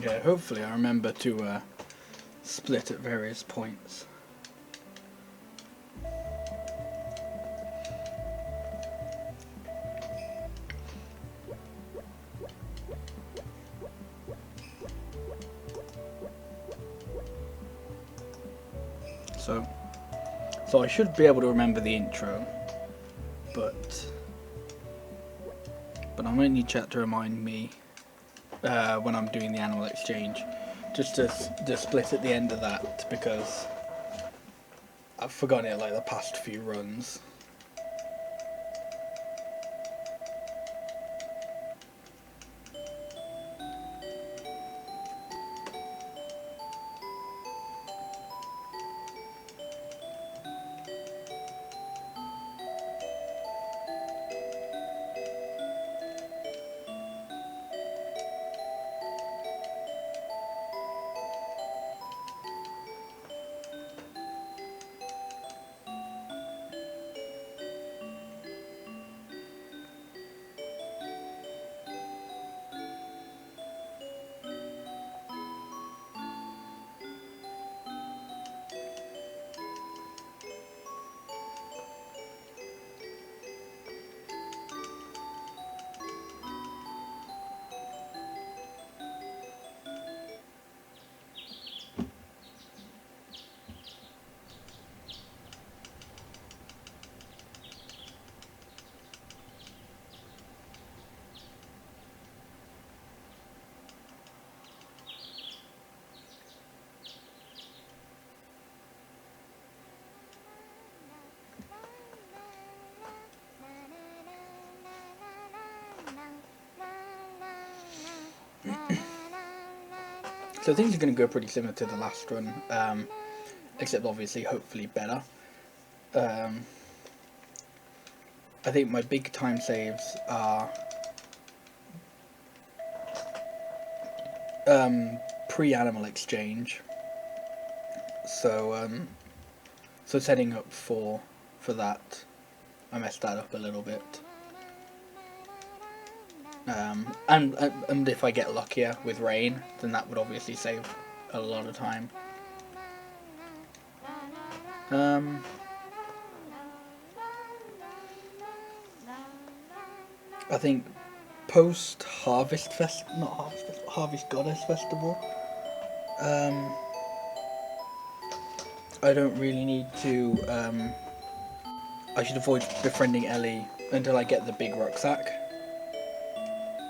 Yeah, hopefully I remember to split at various points. So I should be able to remember the intro, but I might need chat to remind me when I'm doing the animal exchange, just to split at the end of that, because I've forgotten it like the past few runs. So things are going to go pretty similar to the last run, except obviously hopefully better. I think my big time saves are pre-animal exchange, so setting up for that, I messed that up a little bit. And if I get luckier with rain, then that would obviously save a lot of time. I think post Harvest Harvest Goddess Festival, I don't really need to, I should avoid befriending Elli until I get the big rucksack.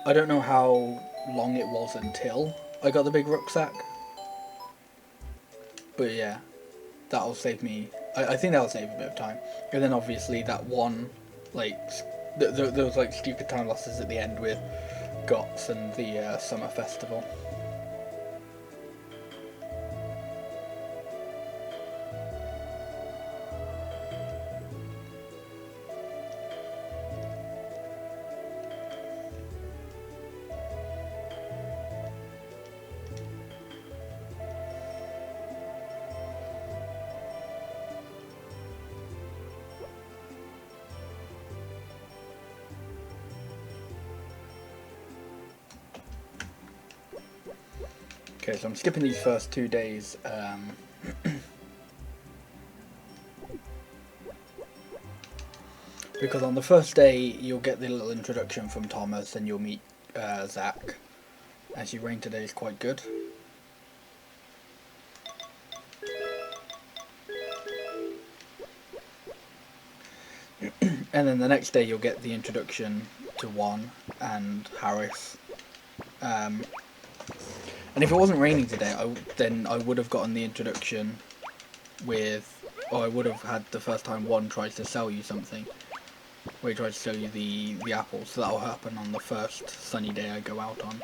I don't know how long it was until I got the big rucksack, but yeah, that'll save me, I think that'll save a bit of time. And then obviously that one, like, those like stupid time losses at the end with GOTS and the summer festival. Okay, so I'm skipping these first 2 days. Because on the first day you'll get the little introduction from Thomas and you'll meet Zach. Actually, rain today is quite good. And then the next day you'll get the introduction to Juan and Harris. And if it wasn't raining today, then I would have gotten the introduction with, or I would have had the first time Juan tries to sell you something, where he tries to sell you the apples. So that'll happen on the first sunny day I go out on.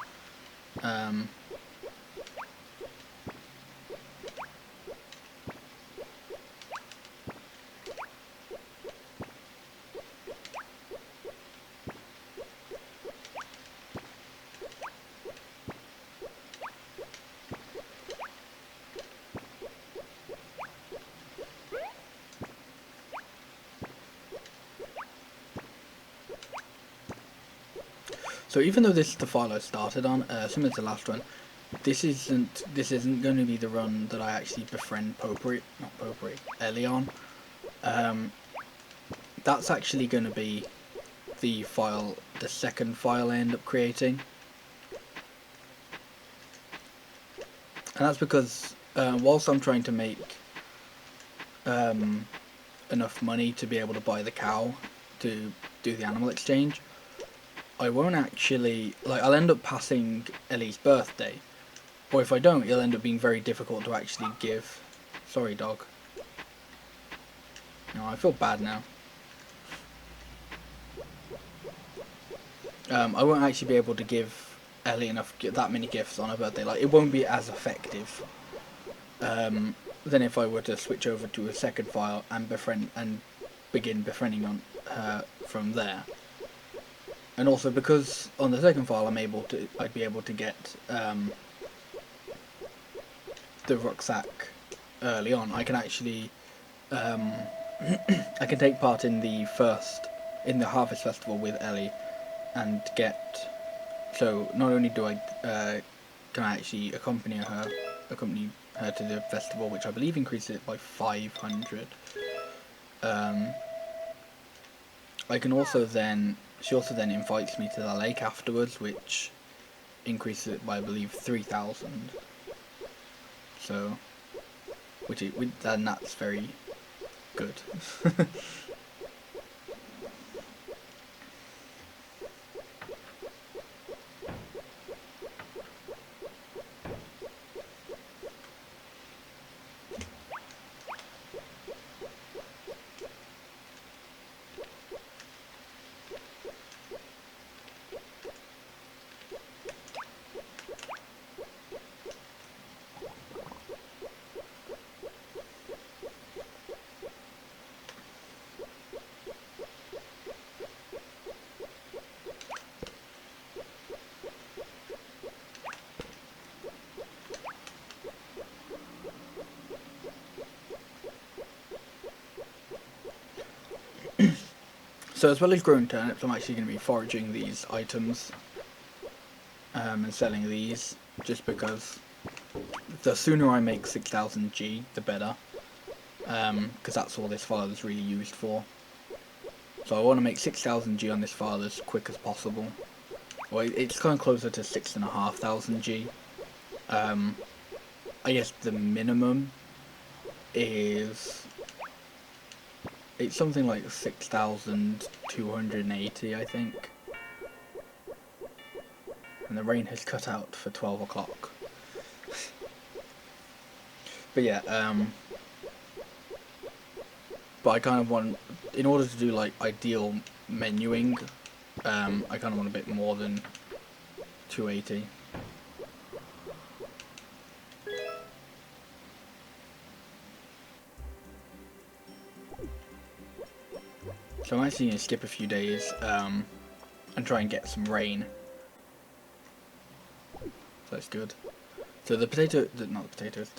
So even though this is the file I started on, similar to the last one, this isn't going to be the run that I actually befriend Elli on. That's actually going to be the second file I end up creating, and that's because whilst I'm trying to make enough money to be able to buy the cow to do the animal exchange, I won't actually, like, I'll end up passing Elli's birthday, or if I don't, it'll end up being very difficult to actually give. Sorry, dog. No, I feel bad now. I won't actually be able to give Elli that many gifts on her birthday. Like, it won't be as effective than if I were to switch over to a second file and begin befriending on her from there. And also because on the second file I'd be able to get the rucksack early on. I can actually I can take part in the Harvest Festival with Elli and so not only do I can I actually accompany her to the festival, which I believe increases it by 500. I can also then she also then invites me to the lake afterwards, which increases it by, I believe, 3,000. So, and that's very good. So as well as growing turnips, I'm actually going to be foraging these items and selling these, just because the sooner I make 6,000 G, the better, because that's all this file is really used for. So I want to make 6,000 G on this file as quick as possible. Well, it's kind of closer to 6,500 G. I guess the minimum is... it's something like 6,280, I think. And the rain has cut out for 12 o'clock. But yeah, but I kind of want, in order to do like ideal menuing, I kind of want a bit more than 280. So I'm actually going to skip a few days and try and get some rain. So that's good. So the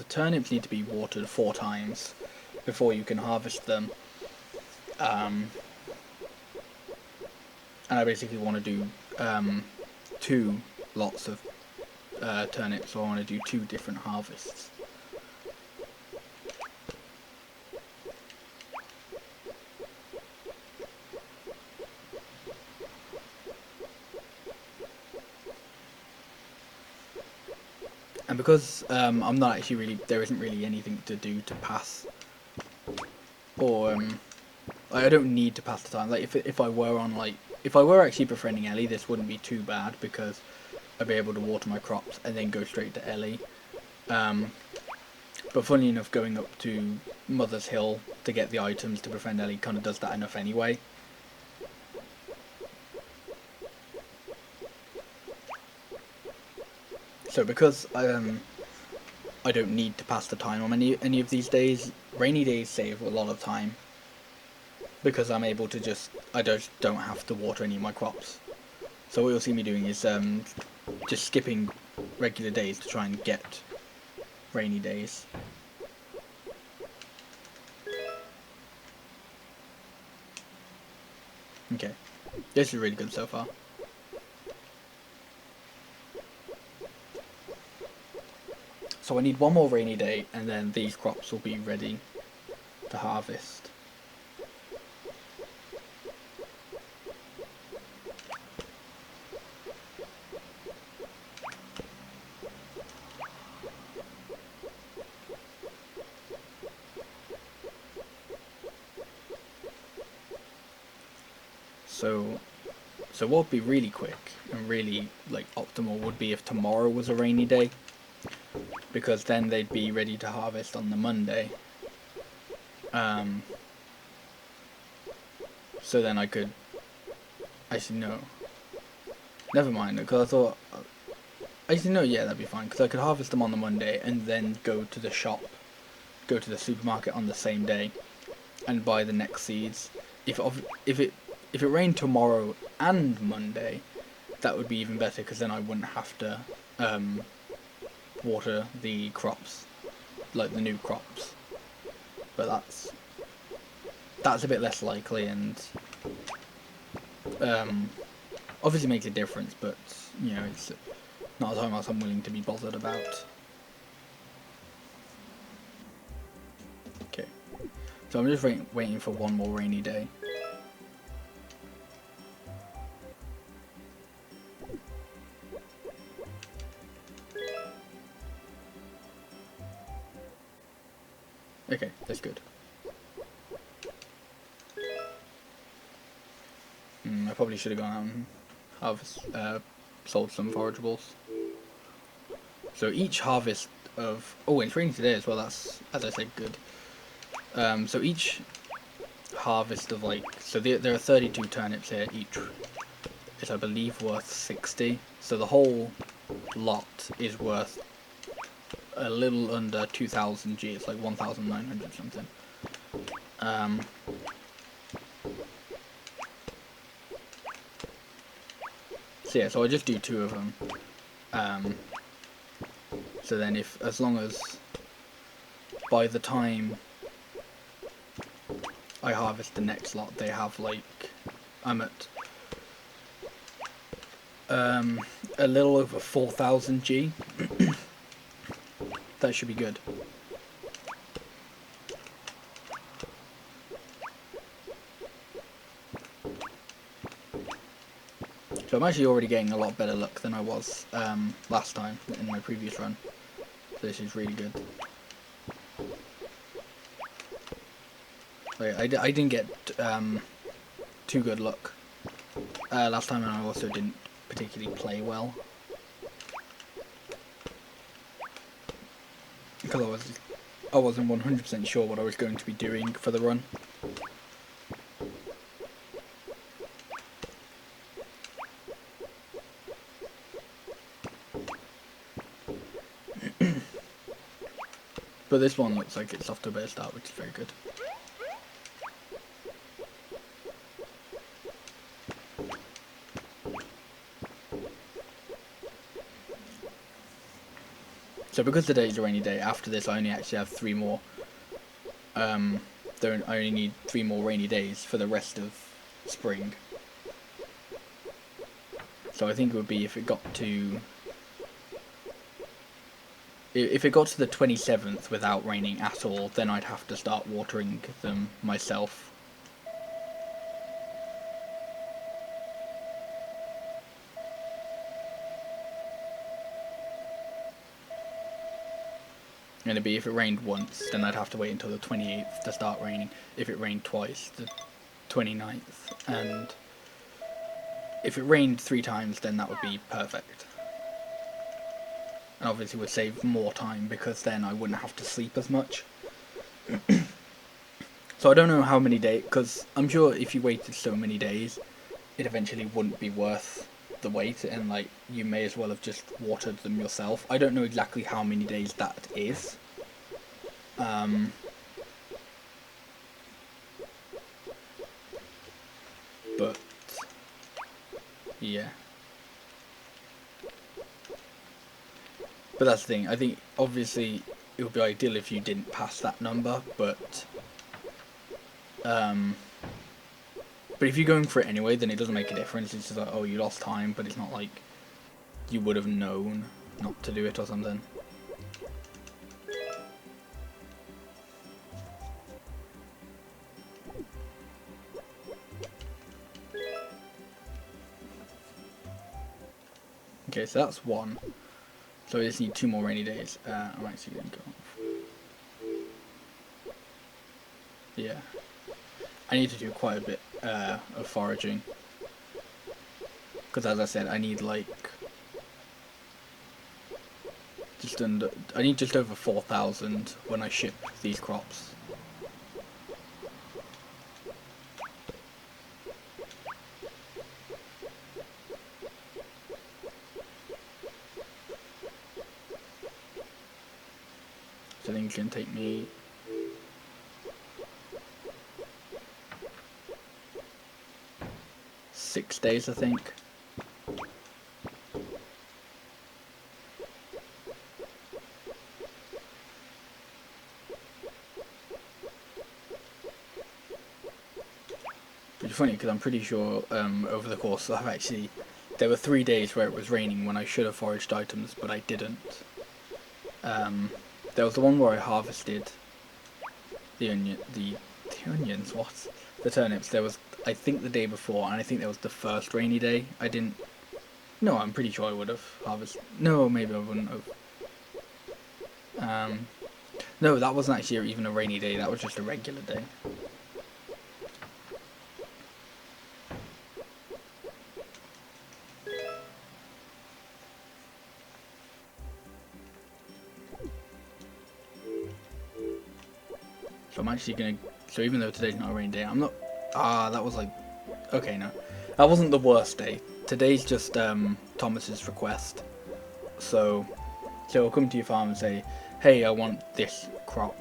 turnips need to be watered 4 times before you can harvest them. And I basically want to do 2 lots of turnips, so I want to do 2 different harvests. And because I'm not actually really, there isn't really anything to do to pass, or like, I don't need to pass the time. Like if I were on if I were actually befriending Elli, this wouldn't be too bad because I'd be able to water my crops and then go straight to Elli. But funny enough, going up to Mother's Hill to get the items to befriend Elli kind of does that enough anyway. So because I don't need to pass the time on any of these days, rainy days save a lot of time. Because I'm able to I just don't have to water any of my crops. So what you'll see me doing is just skipping regular days to try and get rainy days. Okay, this is really good so far. So I need one more rainy day, and then these crops will be ready to harvest. So what would be really quick and really like optimal would be if tomorrow was a rainy day, because then they'd be ready to harvest on the Monday. So then I could actually no, never mind, because I thought actually no, yeah, that'd be fine, because I could harvest them on the Monday and then go to the shop, go to the supermarket on the same day, and buy the next seeds. If it rained tomorrow and Monday, that would be even better, because then I wouldn't have to water the crops, like the new crops. But that's a bit less likely, and obviously makes a difference, but you know, it's not a time else I'm willing to be bothered about. Okay, so I'm just waiting for one more rainy day. Okay, that's good. I probably should have gone out and sold some forageables. So each harvest of... Oh, it's raining today as well, that's, as I said, good. So each harvest of like... So there are 32 turnips here, each is I believe worth 60. So the whole lot is worth a little under 2,000 G, it's like 1,900 something. So yeah, so I just do 2 of them. So then as long as by the time I harvest the next lot, they have like, I'm at a little over 4,000 G. That should be good. So I'm actually already getting a lot better luck than I was last time in my previous run. So this is really good. I didn't get too good luck last time, and I also didn't particularly play well. Because I wasn't 100% sure what I was going to be doing for the run. But this one looks like it's off to a better start, which is very good. So because today's a rainy day, after this I only actually have 3 more. I only need 3 more rainy days for the rest of spring. So I think it would be if it got to the 27th without raining at all, then I'd have to start watering them myself. And it'd be if it rained once, then I'd have to wait until the 28th to start raining. If it rained twice, the 29th. And if it rained 3 times, then that would be perfect. And obviously would save more time, because then I wouldn't have to sleep as much. So I don't know how many days, because I'm sure if you waited so many days, it eventually wouldn't be worth the wait, and like you may as well have just watered them yourself. I don't know exactly how many days that is. But yeah. But that's the thing, I think obviously it would be ideal if you didn't pass that number, but if you're going for it anyway, then it doesn't make a difference. It's just like, oh, you lost time, but it's not like you would have known not to do it or something. Okay, so that's one. So I just need 2 more rainy days. I'm actually going to go off. Yeah. I need to do quite a bit of foraging. Because as I said, I need like... I need just over 4,000 when I ship these crops. So I think it's going to take me... six days, I think. Which is funny because I'm pretty sure over the course I've actually... There were 3 days where it was raining when I should have foraged items, but I didn't. There was the one where I harvested the onions, what? The turnips. There was, I think, the day before, and I think that was the first rainy day. I didn't... No, I'm pretty sure I would have harvested... No, maybe I wouldn't have. No, that wasn't actually even a rainy day, that was just a regular day. So I'm actually gonna... So even though today's not a rainy day, I'm not... that was like... Okay, no. That wasn't the worst day. Today's just Thomas's request. So he'll come to your farm and say, hey, I want this crop.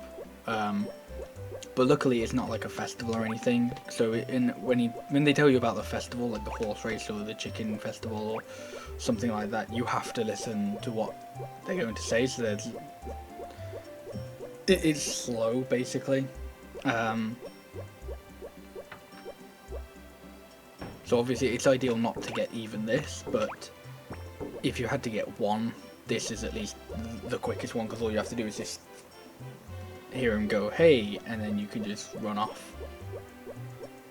But luckily it's not like a festival or anything. So when they tell you about the festival, like the horse race or the chicken festival or something like that, you have to listen to what they're going to say. So it's slow, basically. So obviously it's ideal not to get even this, but if you had to get one, this is at least the quickest one, because all you have to do is just hear him go, hey, and then you can just run off.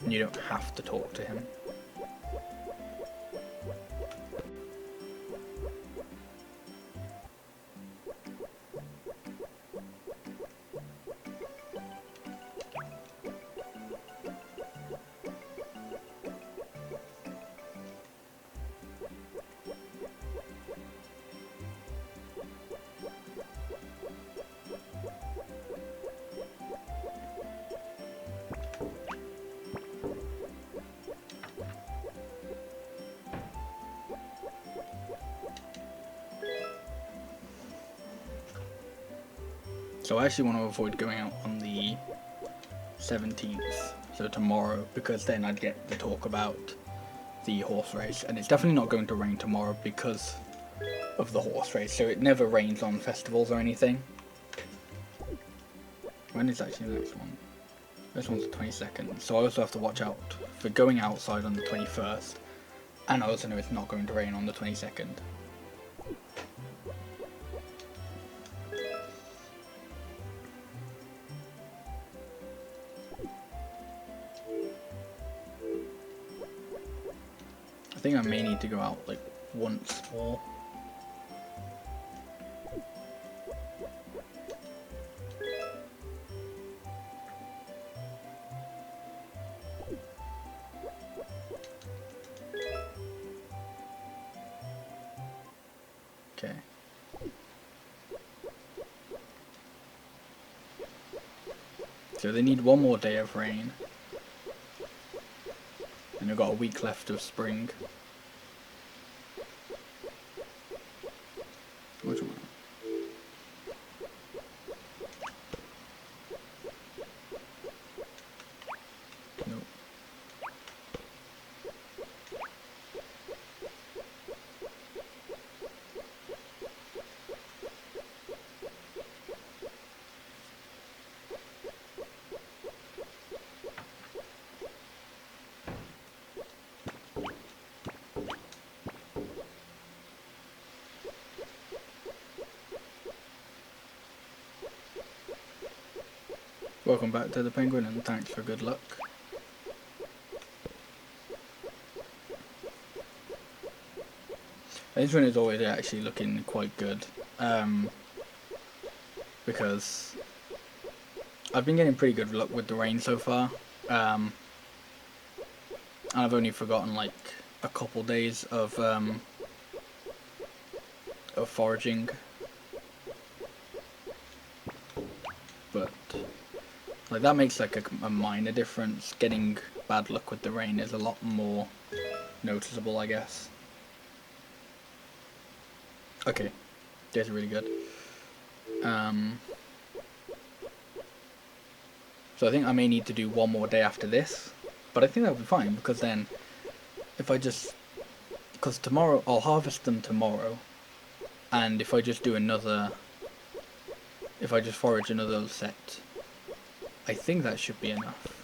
And you don't have to talk to him. So I actually want to avoid going out on the 17th, so tomorrow, because then I'd get the talk about the horse race, and it's definitely not going to rain tomorrow because of the horse race, so it never rains on festivals or anything. When is actually the next one? This one's the 22nd, so I also have to watch out for going outside on the 21st, and I also know it's not going to rain on the 22nd. I think I may need to go out like once more. Okay. So they need one more day of rain. And we've got a week left of spring. Which one? Nope. Welcome back to the Penguin, and thanks for good luck. This one is always actually looking quite good, because I've been getting pretty good luck with the rain so far, and I've only forgotten like a couple days of foraging, but like that makes like a minor difference. Getting bad luck with the rain is a lot more noticeable, I guess. Okay, that's really good. So I think I may need to do one more day after this, but I think that'll be fine, because then if I just, because tomorrow I'll harvest them tomorrow, and if I just do another, if I just forage another set, I think that should be enough.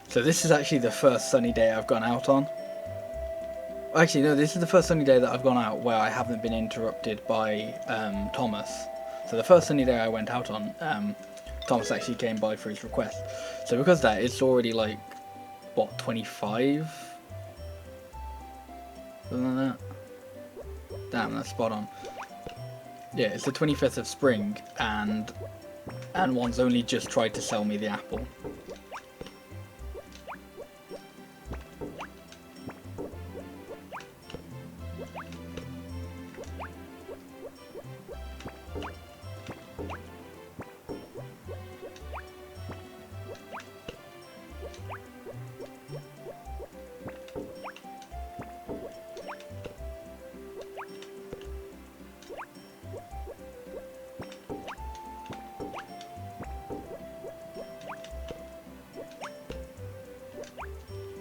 So this is actually the first sunny day I've gone out on. Actually, no, this is the first sunny day that I've gone out where I haven't been interrupted by Thomas. So the first sunny day I went out on, Thomas actually came by for his request. So because of that, it's already like, what, 25? Something like that. Damn, that's spot on. Yeah, it's the 25th of spring, and one's only just tried to sell me the apple.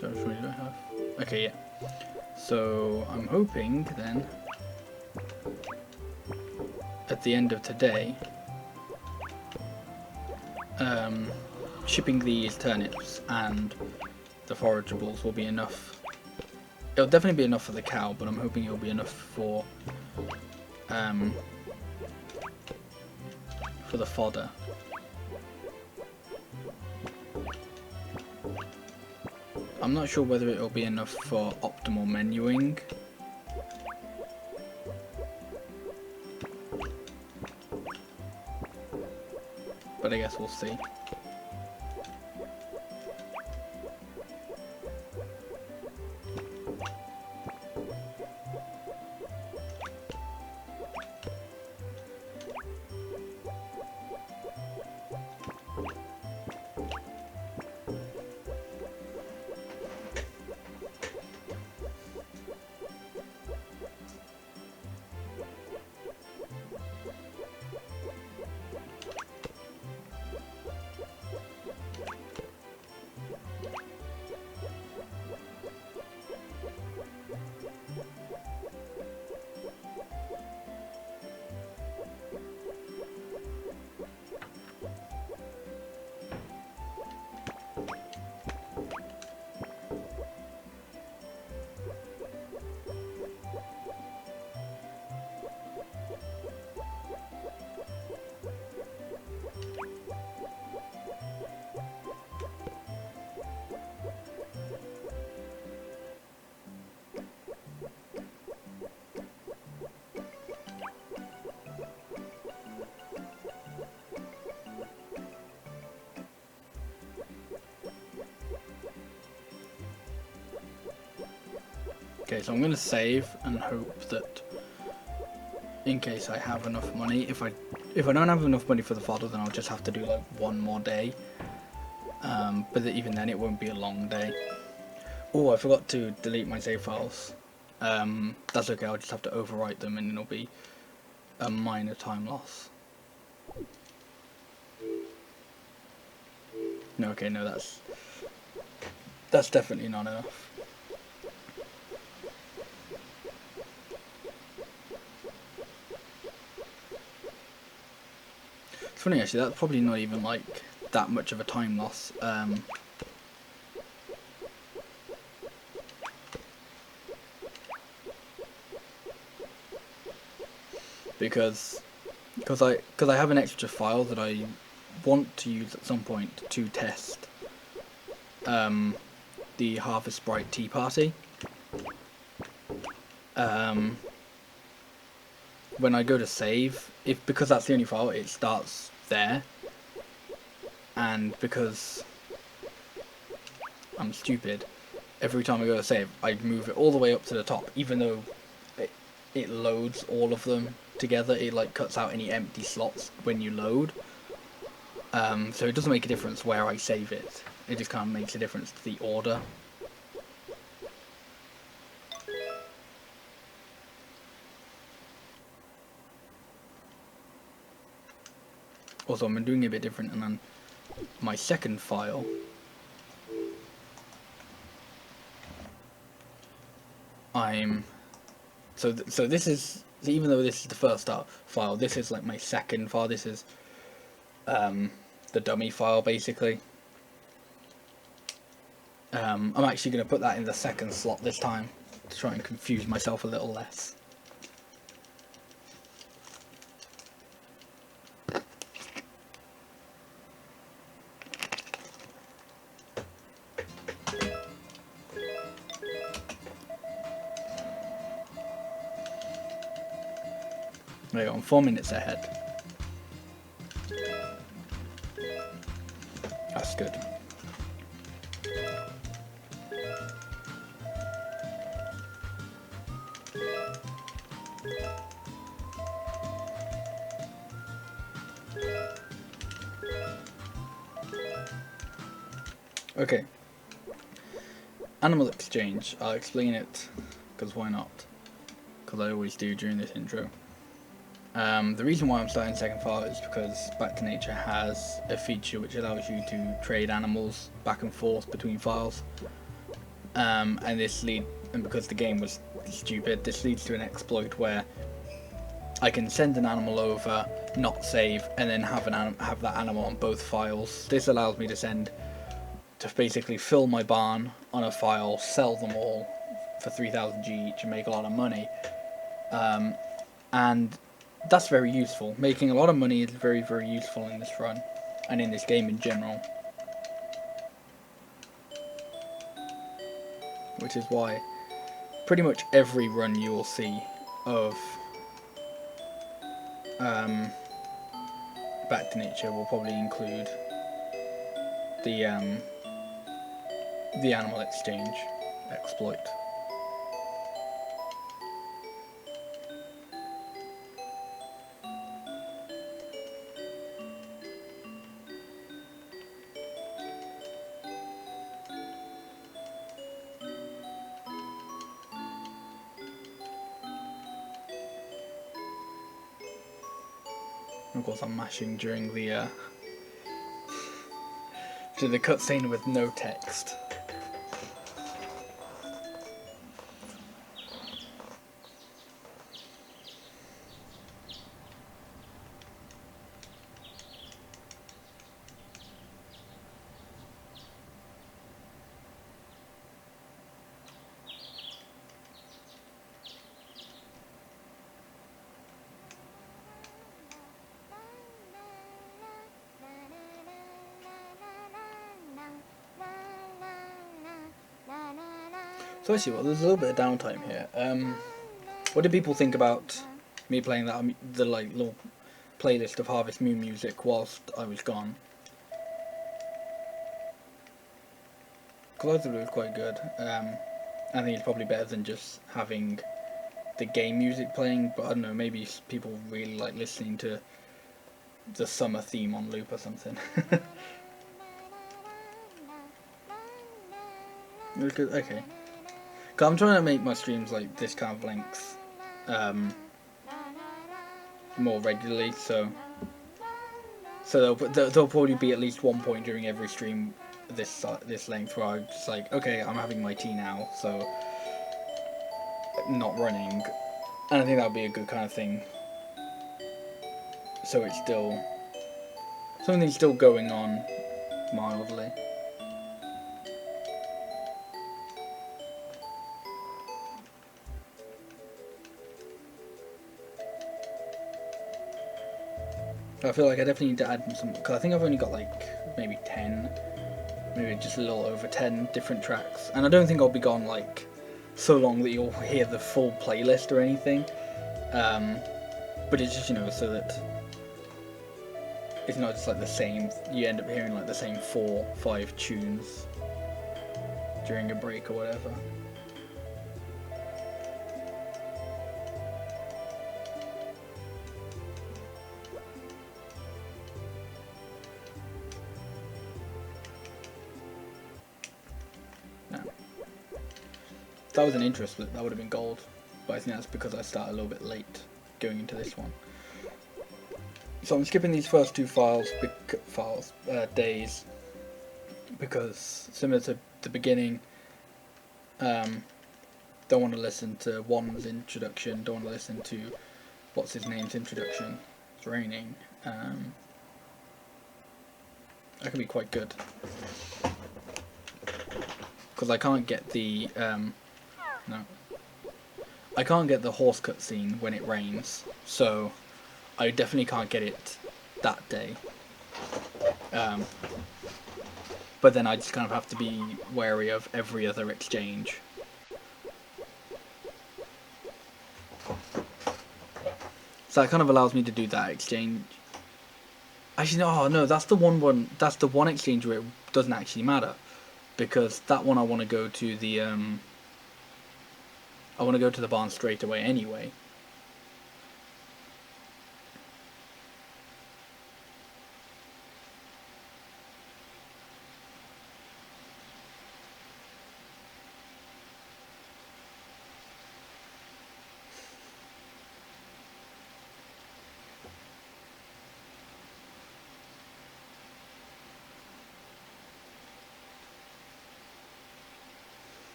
So which one do I have? Okay, yeah. So I'm hoping then at the end of today, shipping these turnips and the forageables will be enough. It'll definitely be enough for the cow, but I'm hoping it'll be enough for the fodder. I'm not sure whether it'll be enough for optimal menuing. But I guess we'll see. Okay, so I'm going to save and hope that in case I have enough money, if I don't have enough money for the fodder, then I'll just have to do like one more day. But even then it won't be a long day. Oh, I forgot to delete my save files. That's okay, I'll just have to overwrite them and it'll be a minor time loss. No, okay, no, that's definitely not enough. It's funny actually, that's probably not even like that much of a time loss. Because I have an extra file that I want to use at some point to test the Harvest Sprite Tea Party. When I go to save, because that's the only file, it starts there, and because I'm stupid, every time I go to save, I move it all the way up to the top, even though it loads all of them together. It like cuts out any empty slots when you load. So it doesn't make a difference where I save it. It just kind of makes a difference to the order. Also, I'm doing it a bit different, and then my second file so this is, even though this is the first file, this is like my second file. This is the dummy file basically. I'm actually going to put that in the second slot this time to try and confuse myself a little less. There you go, I'm 4 minutes ahead. That's good. Okay. Animal exchange. I'll explain it, because why not? Because I always do during this intro. The reason why I'm starting second file is because Back to Nature has a feature which allows you to trade animals back and forth between files. And because the game was stupid, this leads to an exploit where I can send an animal over, not save, and then have that animal on both files. This allows me to basically fill my barn on a file, sell them all for 3000 G each and make a lot of money. And that's very useful. Making a lot of money is very, very useful in this run, and in this game in general. Which is why pretty much every run you will see of Back to Nature will probably include the animal exchange exploit. Of course, I'm mashing during the cutscene with no text. So actually, well, there's a little bit of downtime here. What did people think about me playing the like little playlist of Harvest Moon music whilst I was gone? Because I thought it was quite good. I think it's probably better than just having the game music playing, but I don't know, maybe people really like listening to the summer theme on loop or something. Okay. Cause I'm trying to make my streams like this kind of length more regularly, so there'll probably be at least one point during every stream this length where I'm just like, okay, I'm having my tea now, so not running, and I think that would be a good kind of thing. So it's still something's still going on mildly. I feel like I definitely need to add some, because I think I've only got like maybe 10, maybe just a little over 10 different tracks, and I don't think I'll be gone like so long that you'll hear the full playlist or anything, but it's just, you know, so that it's not just like the same, you end up hearing like the same 4-5 tunes during a break or whatever. That was an interest, that would have been gold, but I think that's because I started a little bit late going into this one. So I'm skipping these first two days, because similar to the beginning, don't want to listen to One's introduction, don't want to listen to what's his name's introduction. It's raining. That can be quite good, because I can't get the I can't get the horse cutscene when it rains, so I definitely can't get it that day. But then I just kind of have to be wary of every other exchange. So that kind of allows me to do that exchange. Actually, no, that's the one exchange where it doesn't actually matter, because that one I want to go to the barn straight away anyway.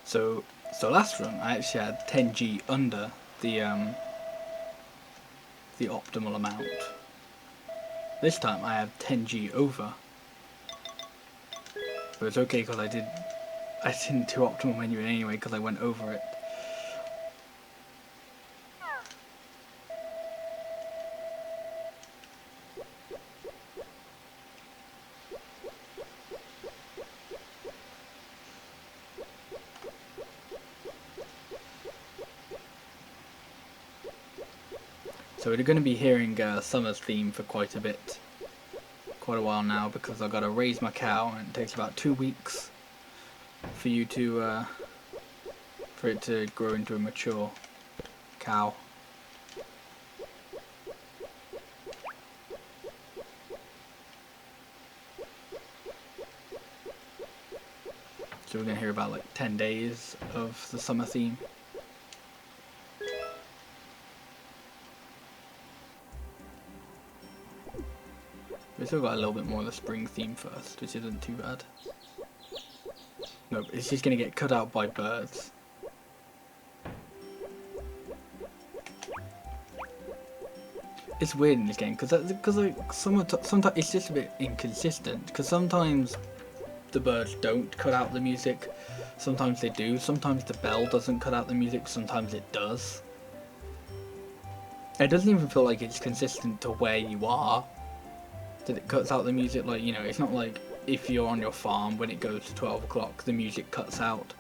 So last run I actually had 10G under the optimal amount. This time I have 10G over, but it's okay because I didn't do optimal menu anyway because I went over it. So we're going to be hearing Summer's theme for quite a while now, because I've got to raise my cow, and it takes about 2 weeks for you to for it to grow into a mature cow. So we're going to hear about like 10 days of the summer theme. We still got a little bit more of the spring theme first, which isn't too bad. No, it's just going to get cut out by birds. It's weird in this game because like sometimes it's just a bit inconsistent, because sometimes the birds don't cut out the music, sometimes they do, sometimes the bell doesn't cut out the music, sometimes it does. It doesn't even feel like it's consistent to where you are that it cuts out the music. Like, you know, it's not like if you're on your farm, when it goes to 12 o'clock the music cuts out.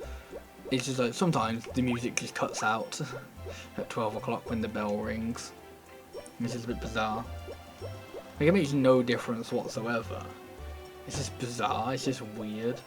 It's just like sometimes the music just cuts out at 12 o'clock when the bell rings. This is a bit bizarre. Like, it makes no difference whatsoever. It's just bizarre, it's just weird.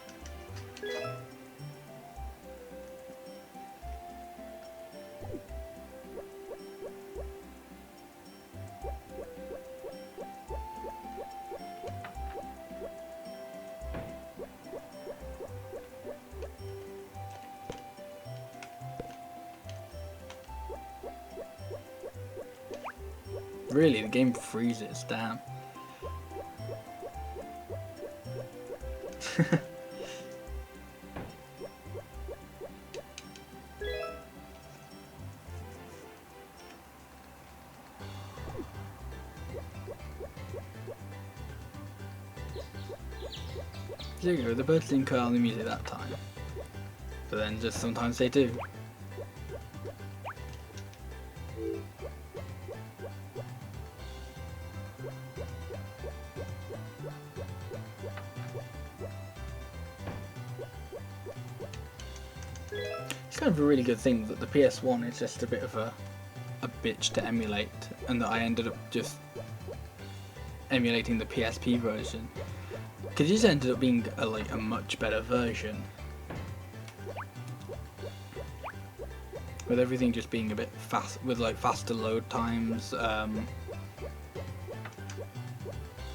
Really, the game freezes, damn. There you go, the birds didn't cut out the music that time. But then just sometimes they do. It's kind of a really good thing that the PS1 is just a bit of a bitch to emulate, and that I ended up just emulating the PSP version, because it just ended up being a much better version, with everything just being a bit fast, with like faster load times.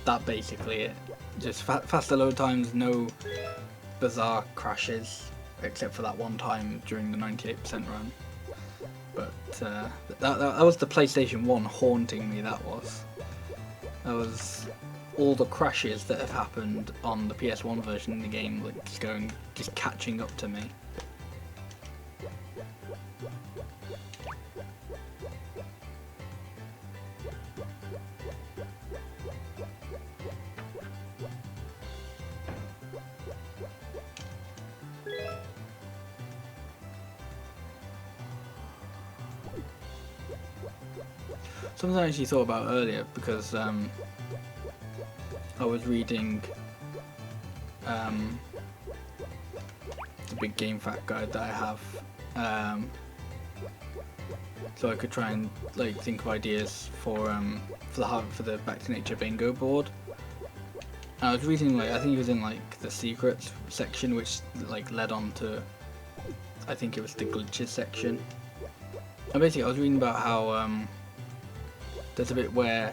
That basically it. Just faster load times, no bizarre crashes, except for that one time during the 98% run. But that was the PlayStation 1 haunting me. That was all the crashes that have happened on the PS1 version of the game, like just catching up to me. Something I actually thought about earlier, because I was reading the big game fact guide that I have, so I could try and like think of ideas for the Back to Nature bingo board. And I was reading, like, I think it was in like the secrets section, which like led on to, I think it was the glitches section. And basically I was reading about how there's a bit where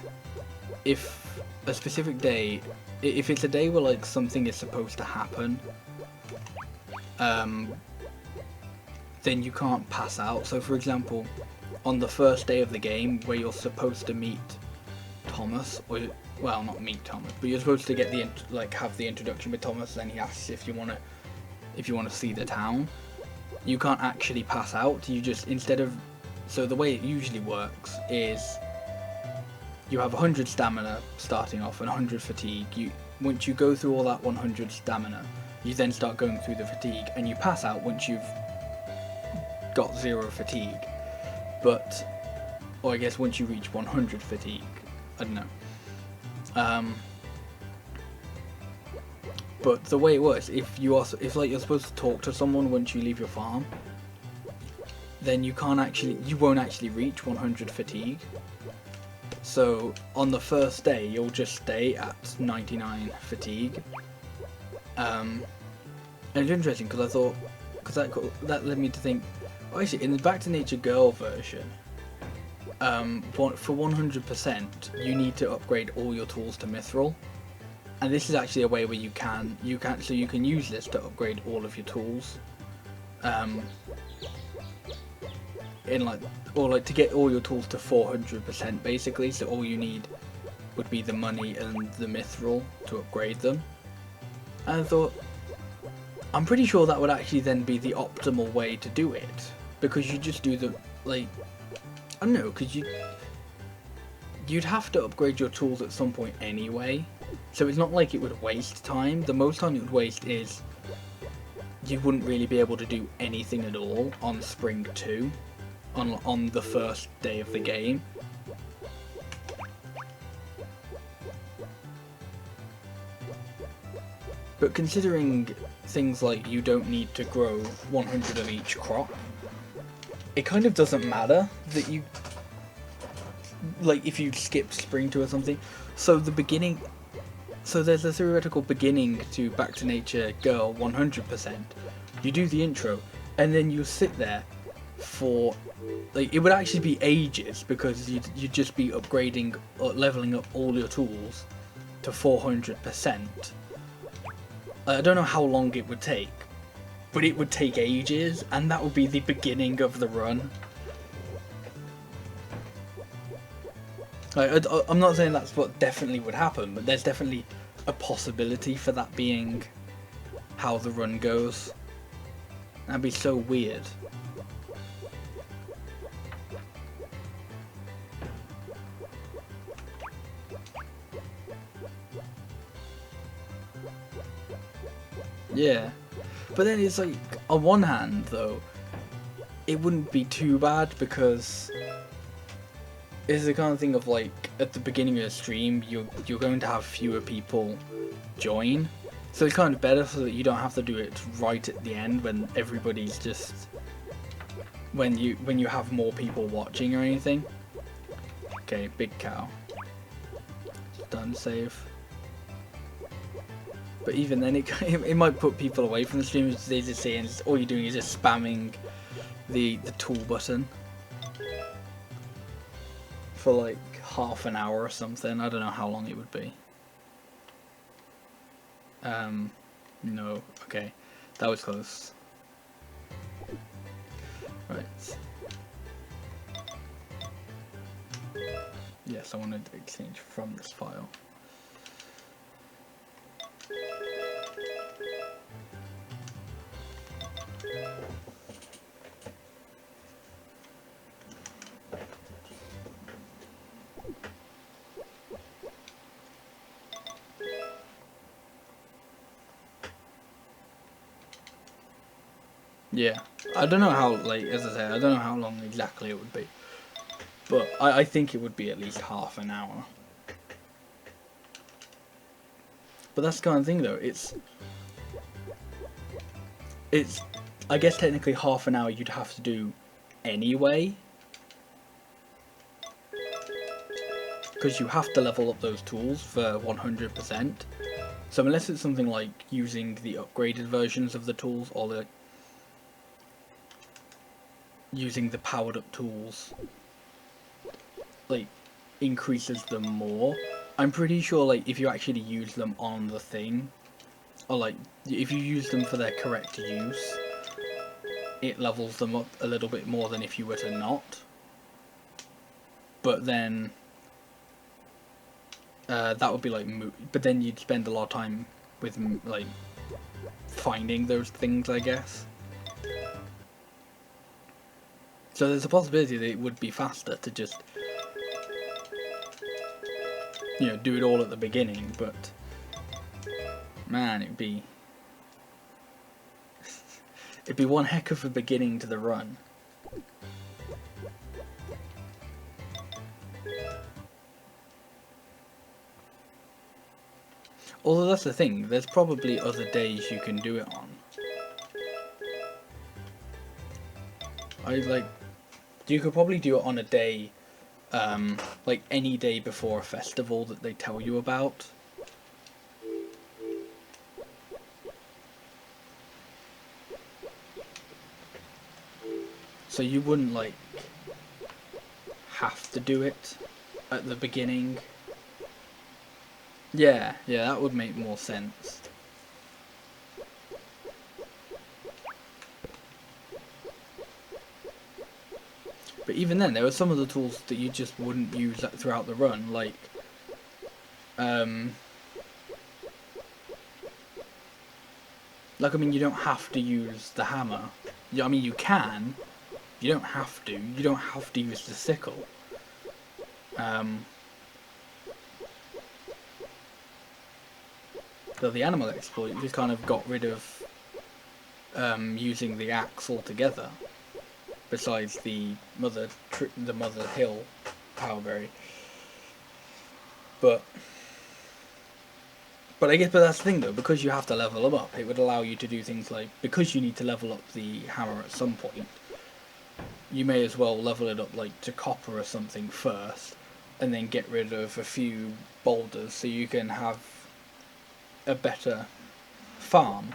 if a specific day, if it's a day where like something is supposed to happen, then you can't pass out. So for example, on the first day of the game where you're supposed to meet Thomas, or well, not meet Thomas, but you're supposed to get have the introduction with Thomas, then he asks if you want to see the town, you can't actually pass out. You just, so the way it usually works is you have 100 stamina starting off and 100 fatigue. Once you go through all that 100 stamina, you then start going through the fatigue, and you pass out once you've got 0 fatigue. Or I guess once you reach 100 fatigue, I don't know. But the way it works, if you're supposed to talk to someone once you leave your farm, then you won't actually reach 100 fatigue. So on the first day, you'll just stay at 99 fatigue. And it's interesting because I thought, because that led me to think, oh, actually, in the Back to Nature Girl version, for 100%, you need to upgrade all your tools to Mithril. And this is actually a way where you can use this to upgrade all of your tools. To get all your tools to 400% basically, so all you need would be the money and the Mithril to upgrade them. And I thought, I'm pretty sure that would actually then be the optimal way to do it, because you just do the, like, I don't know, because you'd have to upgrade your tools at some point anyway, so it's not like it would waste time. The most time it would waste is you wouldn't really be able to do anything at all on Spring 2, on the first day of the game. But considering things like you don't need to grow 100 of each crop, it kind of doesn't matter that you, like, if you skip Spring 2 or something. So there's a theoretical beginning to Back to Nature Girl 100%. You do the intro, and then you sit there for, like, it would actually be ages, because you'd just be upgrading or leveling up all your tools to 400%. I don't know how long it would take, but it would take ages, and that would be the beginning of the run. I'm not saying that's what definitely would happen, but there's definitely a possibility for that being how the run goes. That'd be so weird. Yeah, but then it's like, on one hand though, it wouldn't be too bad, because it's the kind of thing of, like, at the beginning of the stream you're going to have fewer people join, so it's kind of better so that you don't have to do it right at the end when everybody's just, when you have more people watching or anything. Okay, big cow. Done, save. But even then, it might put people away from the stream if they just say, and all you're doing is just spamming the tool button for like half an hour or something. I don't know how long it would be. No, okay, that was close. Right. Yes, I wanted to exchange from this file. Yeah, I don't know how, like, as I said, I don't know how long exactly it would be, but I think it would be at least half an hour. But that's the kind of thing though, it's I guess technically half an hour you'd have to do anyway, because you have to level up those tools for 100%. So unless it's something like using the upgraded versions of the tools, or using the powered up tools, like, increases them more. I'm pretty sure, like, if you actually use them on the thing, or like if you use them for their correct use, it levels them up a little bit more than if you were to not. But then that would be like, but then you'd spend a lot of time with, like, finding those things, I guess. So there's a possibility that it would be faster to just, you know, do it all at the beginning, but man, it'd be one heck of a beginning to the run. Although that's the thing, there's probably other days you can do it on. You could probably do it on a day like any day before a festival that they tell you about. So you wouldn't like have to do it at the beginning. Yeah, that would make more sense. But even then, there are some of the tools that you just wouldn't use throughout the run, like I mean, you don't have to use the hammer. I mean, you can. You don't have to. You don't have to use the sickle. So the animal exploit, you just kind of got rid of using the axe altogether. Besides the mother hill powerberry. But I guess, but that's the thing though, because you have to level them up, it would allow you to do things like, because you need to level up the hammer at some point, you may as well level it up like to copper or something first, and then get rid of a few boulders so you can have a better farm.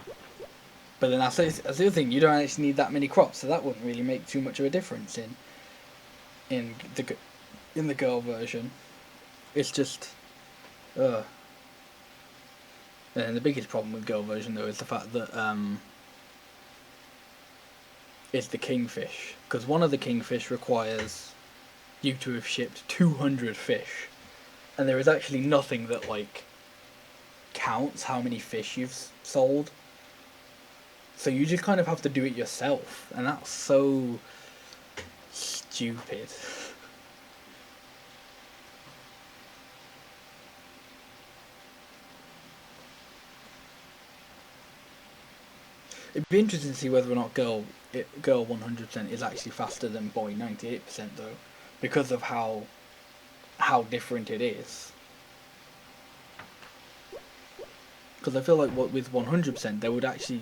But then that's the other thing, you don't actually need that many crops, so that wouldn't really make too much of a difference in the girl version. It's just, and the biggest problem with girl version though is the fact that it's the kingfish, because one of the kingfish requires you to have shipped 200 fish, and there is actually nothing that like counts how many fish you've sold. So you just kind of have to do it yourself, and that's so stupid. It'd be interesting to see whether or not girl 100% is actually faster than boy 98% though, because of how different it is. Because I feel like with 100% there would actually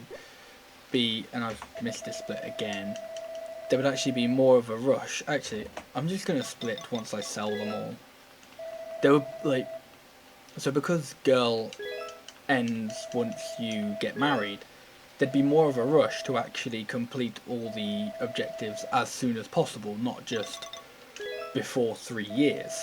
be, and I've missed this split again, there would actually be more of a rush. Actually, I'm just going to split once I sell them all. There would, like, so because girl ends once you get married, there'd be more of a rush to actually complete all the objectives as soon as possible, not just before 3 years.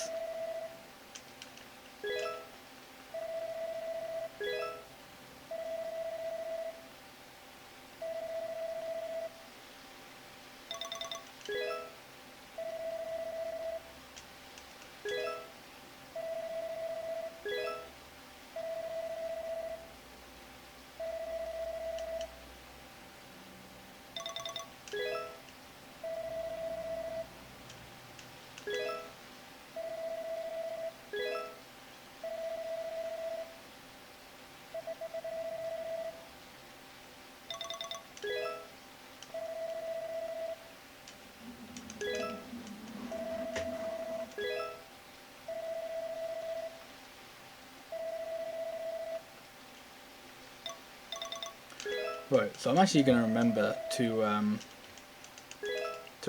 Right, so I'm actually going to remember to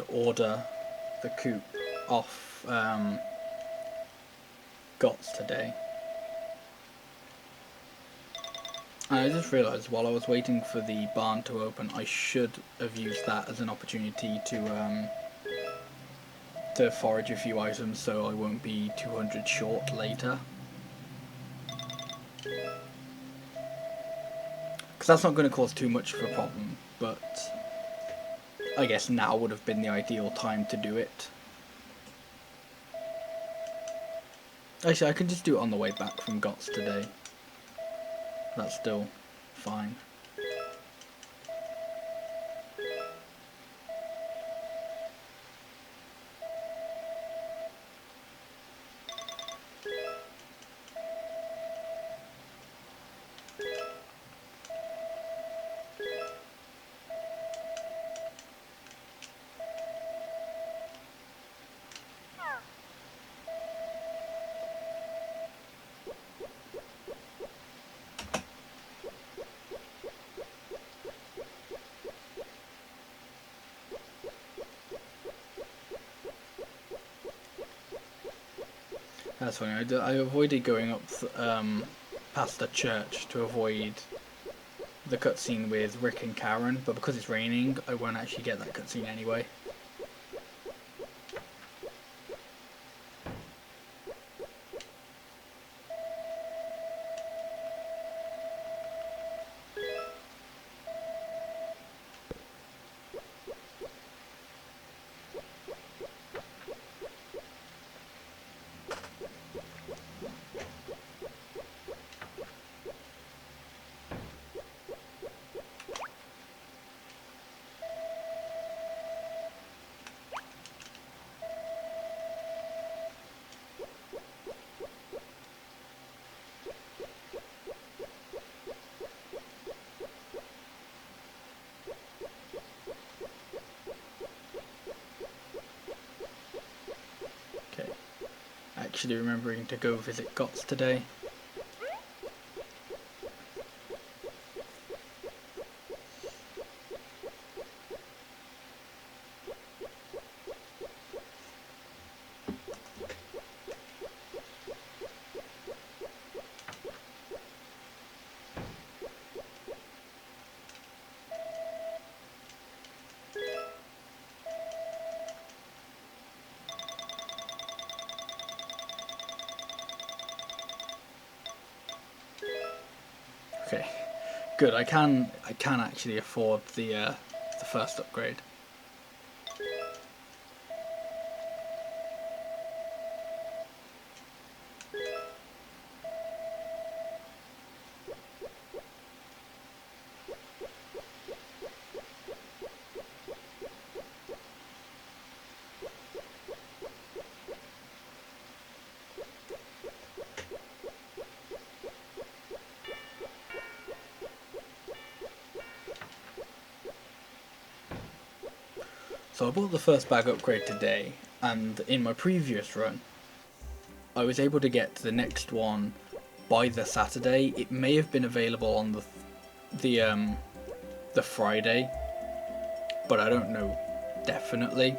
order the coop off GOTS today. And I just realised while I was waiting for the barn to open, I should have used that as an opportunity to forage a few items so I won't be 200 short later. Because that's not going to cause too much of a problem, but I guess now would have been the ideal time to do it. Actually, I can just do it on the way back from GOTS today. That's still fine. That's funny. I avoided going up past the church to avoid the cutscene with Rick and Karen, but because it's raining, I won't actually get that cutscene anyway. Actually remembering to go visit Gots today. Okay, good. I can actually afford the first upgrade. So I bought the first bag upgrade today, and in my previous run, I was able to get to the next one by the Saturday. It may have been available on the Friday, but I don't know definitely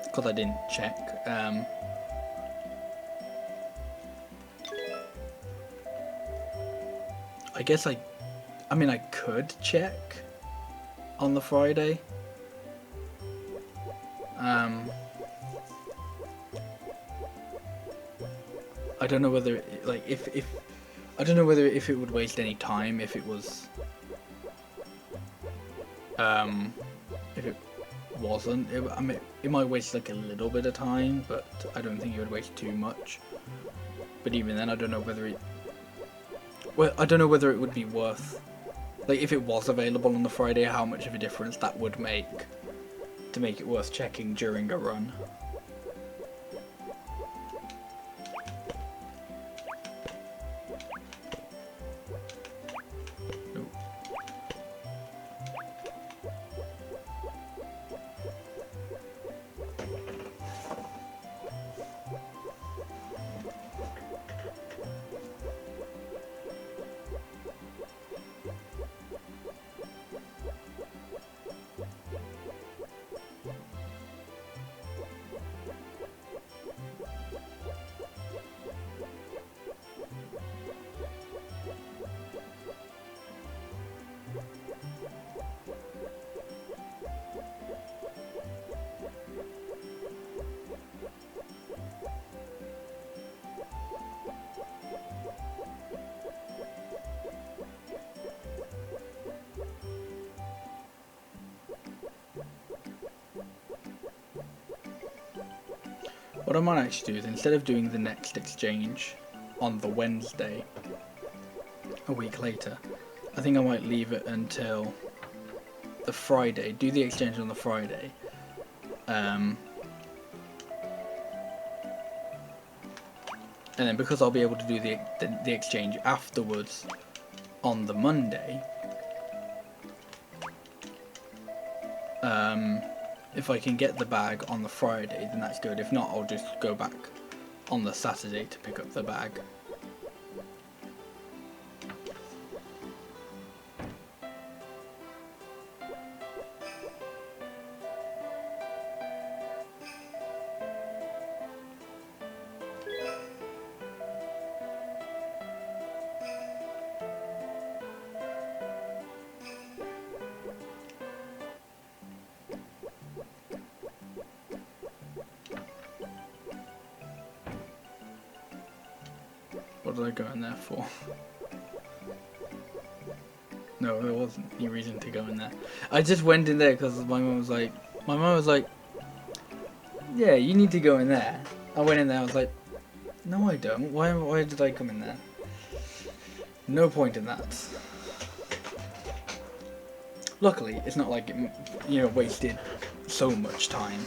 because I didn't check. I guess I mean I could check on the Friday. I don't know whether like if I don't know whether if it would waste any time if it was if it wasn't. I mean it might waste like a little bit of time, but I don't think it would waste too much. But even then, I don't know whether it. Well, I don't know whether it would be worth. Like if it was available on the Friday, how much of a difference that would make to make it worth checking during a run. What I might actually do is instead of doing the next exchange on the Wednesday, a week later, I think I might leave it until the Friday, do the exchange on the Friday, and then because I'll be able to do the exchange afterwards on the Monday, if I can get the bag on the Friday, then that's good. If not, I'll just go back on the Saturday to pick up the bag. What did I go in there for? No, there wasn't any reason to go in there. I just went in there because my mum was like, yeah, you need to go in there. I went in there, I was like, no I don't. Why did I come in there? No point in that. Luckily, it's not like it, you know, wasted so much time.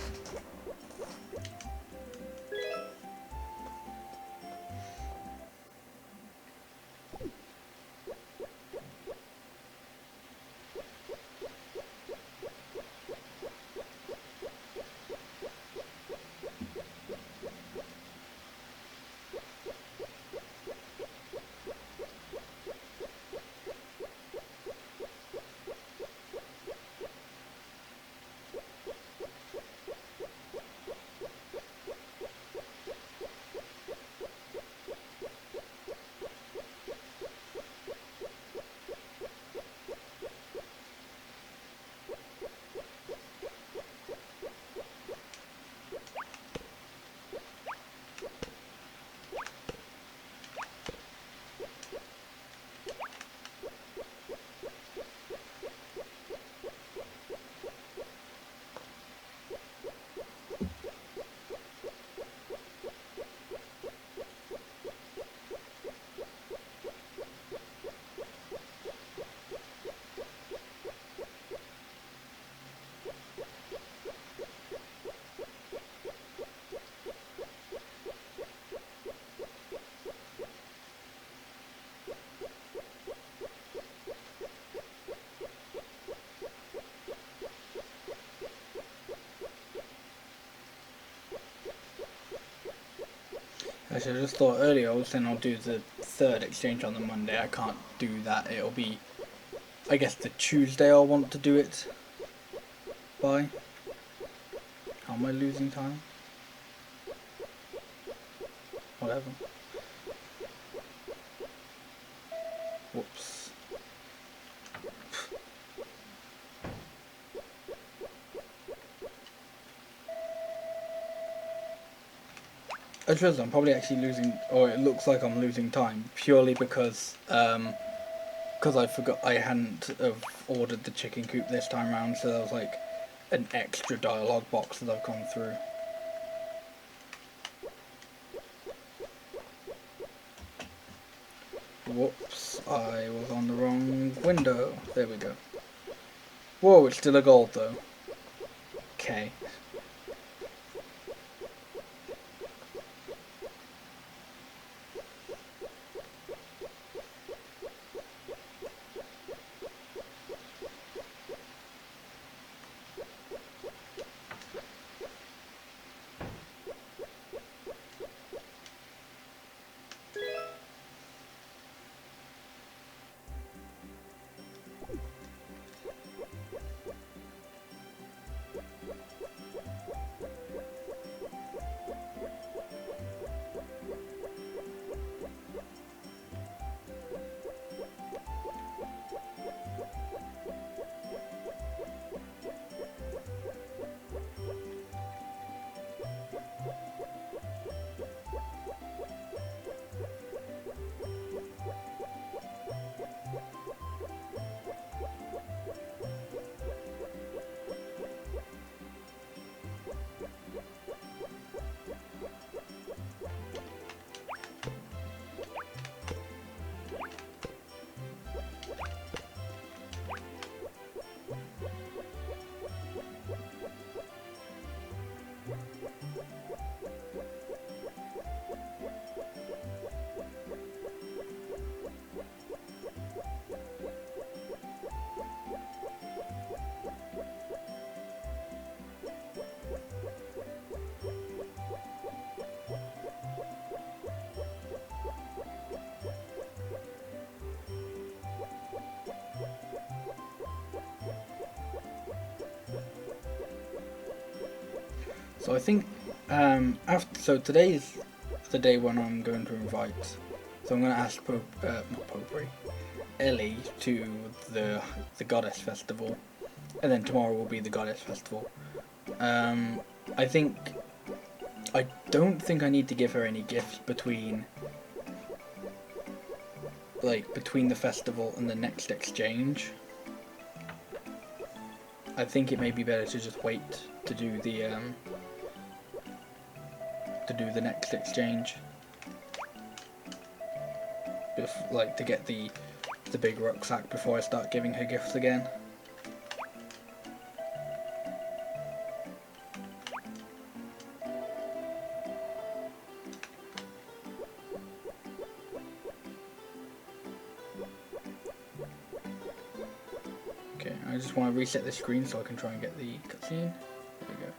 Actually, I just thought earlier I was saying I'll do the third exchange on the Monday. I can't do that. It'll be, I guess, the Tuesday I'll want to do it by. How am I losing time? Whatever. Whoops. I suppose I'm probably actually losing, or it looks like I'm losing time, purely because I forgot I hadn't have ordered the chicken coop this time round, so there was like an extra dialogue box that I've gone through. Whoops, I was on the wrong window. There we go. Whoa, it's still a gold though. Okay. So I think so today's the day when I'm going to invite. So I'm going to ask Elli to the Goddess Festival, and then tomorrow will be the Goddess Festival. I don't think I need to give her any gifts between like between the festival and the next exchange, I think it may be better to just wait to do the next exchange, like to get the big rucksack before I start giving her gifts again. Okay, I just want to reset the screen so I can try and get the cutscene. There we go.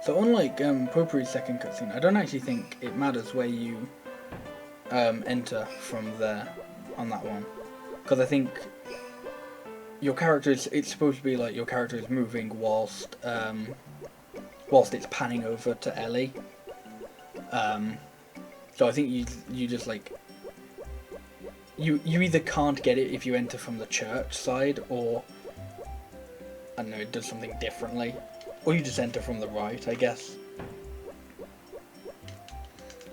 So unlike Potpourri's second cutscene, I don't actually think it matters where you enter from there on that one, because I think your character it's supposed to be like your character is moving whilst it's panning over to Elli. So I think you just like you either can't get it if you enter from the church side, or I don't know, it does something differently. Or you just enter from the right, I guess.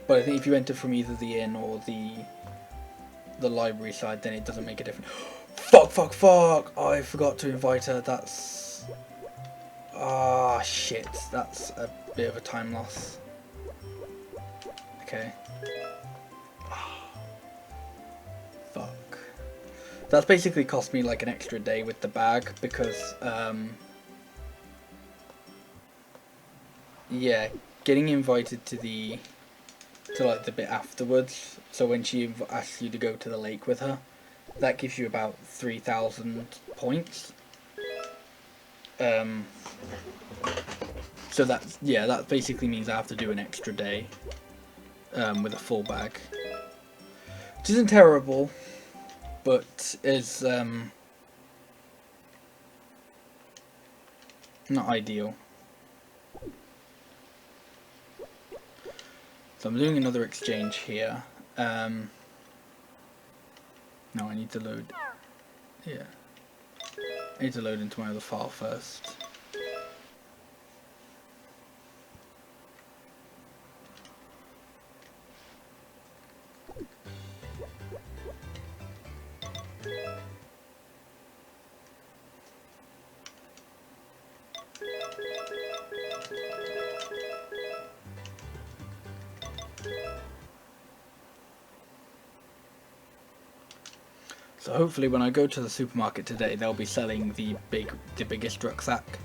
But I think if you enter from either the inn or the library side, then it doesn't make a difference. Fuck! I forgot to invite her. That's... Ah, shit. That's a bit of a time loss. Okay. Fuck. That's basically cost me like an extra day with the bag, because... yeah, getting invited to like the bit afterwards, so when she asks you to go to the lake with her, that gives you about 3,000 points. So that basically means I have to do an extra day with a full bag, which isn't terrible, but is not ideal. So I'm doing another exchange here. No, I need to load. Yeah. I need to load into my other file first. So hopefully when I go to the supermarket today, they'll be selling the biggest rucksack.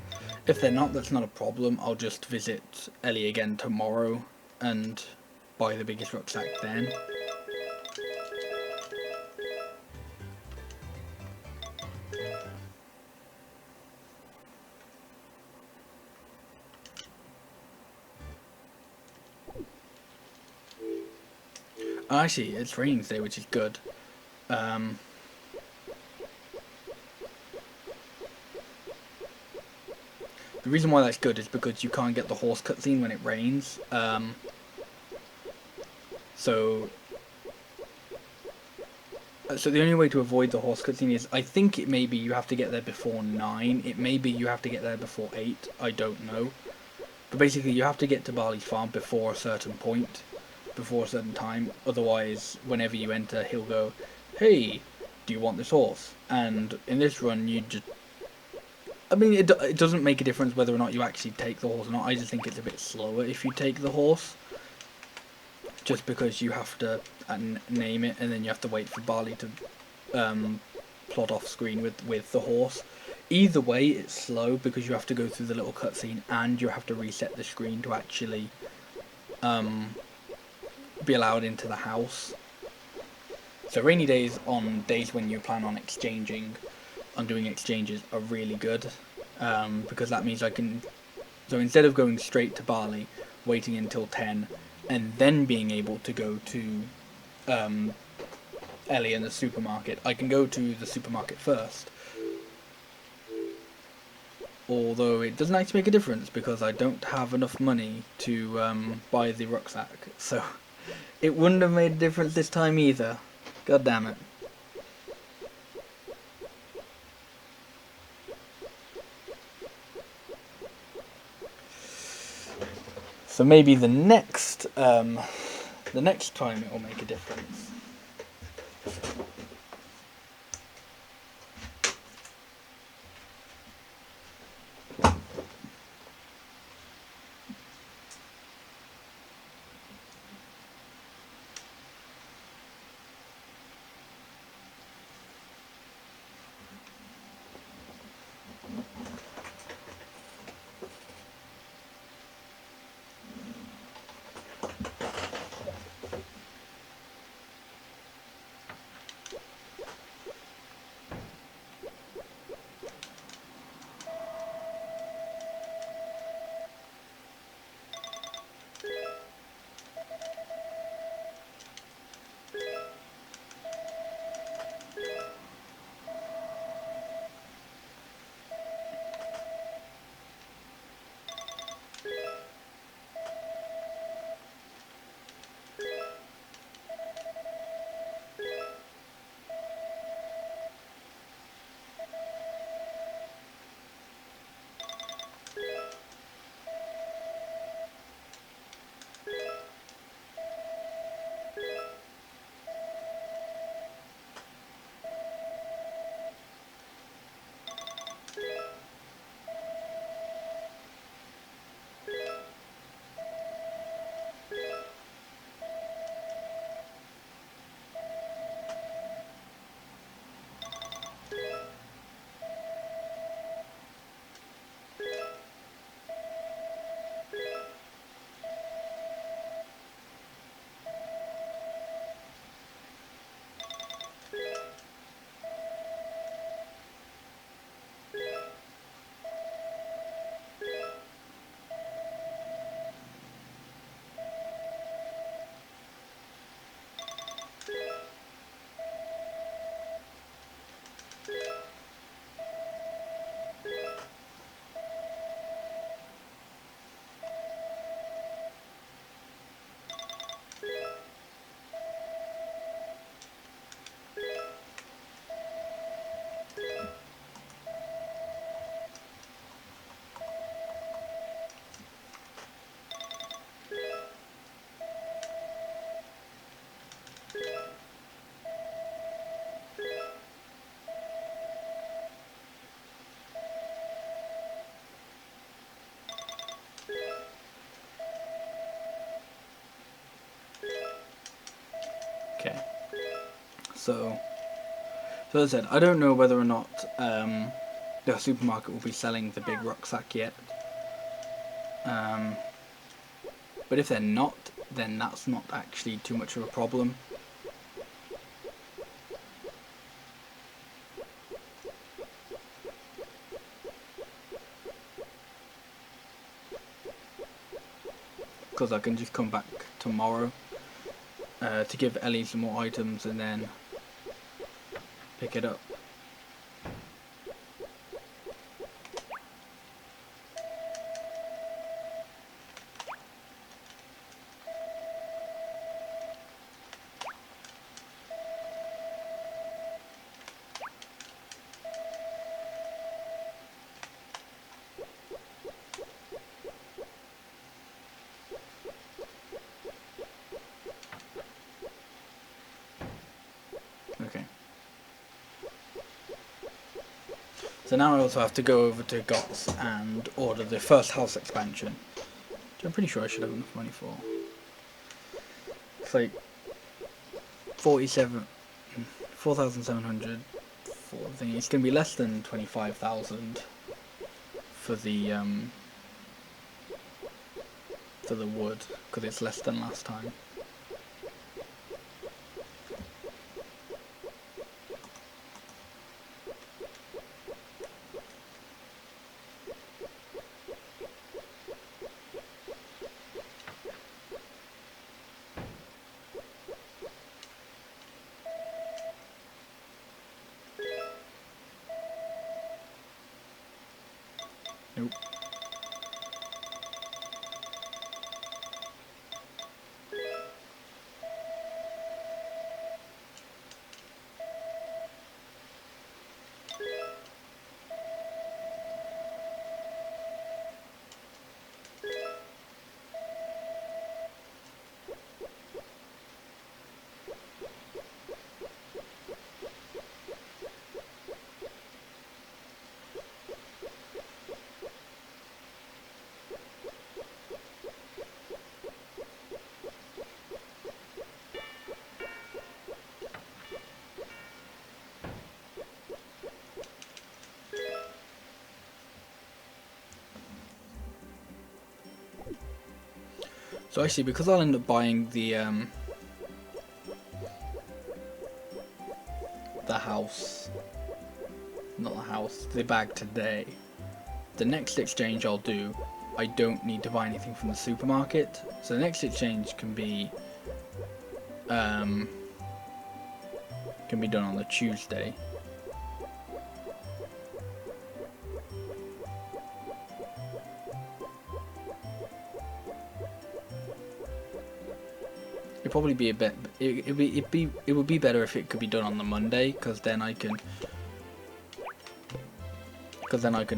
If they're not, that's not a problem. I'll just visit Elli again tomorrow and buy the biggest rucksack then. Actually, it's raining today, which is good. The reason why that's good is because you can't get the horse cutscene when it rains. So the only way to avoid the horse cutscene is, I think it may be you have to get there before 9. It may be you have to get there before 8. I don't know. But basically you have to get to Barley's farm before a certain point, before a certain time. Otherwise, whenever you enter, he'll go, "Hey, do you want this horse?" And in this run, you just... I mean, it doesn't make a difference whether or not you actually take the horse or not. I just think it's a bit slower if you take the horse. Just because you have to name it, and then you have to wait for Barley to plot off screen with the horse. Either way, it's slow because you have to go through the little cutscene and you have to reset the screen to actually be allowed into the house. So rainy days, on days when you plan on doing exchanges, are really good, because that means I can, so instead of going straight to Barley, waiting until 10, and then being able to go to Elli in the supermarket, I can go to the supermarket first. Although it doesn't actually make a difference because I don't have enough money to buy the rucksack, so it wouldn't have made a difference this time either. God damn it. So maybe the next time it will make a difference. Okay. So as I said, I don't know whether or not the supermarket will be selling the big rucksack yet. But if they're not, then that's not actually too much of a problem. Because I can just come back tomorrow to give Ellie some more items and then pick it up. Okay. So now I also have to go over to GOTS and order the first house expansion, which I'm pretty sure I should have enough money for. It's like 4,700 for the thing. It's going to be less than 25,000 for the wood, because it's less than last time. Nope. So actually, because I'll end up buying the house, not the house, the bag today, the next exchange I'll do, I don't need to buy anything from the supermarket. So the next exchange can be done on the Tuesday. It'd probably be a bit. It would be better if it could be done on the Monday, because then I can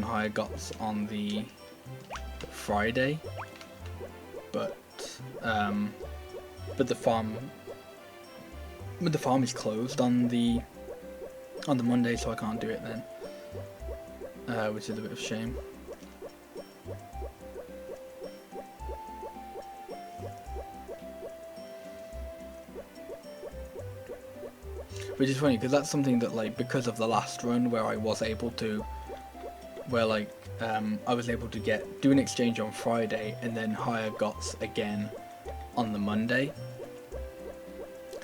hire GOTS on the Friday. But the farm is closed on the Monday, so I can't do it then, which is a bit of a shame. Which is funny, because that's something that, like, because of the last run where I was able to, I was able to do an exchange on Friday and then hire GOTS again on the Monday.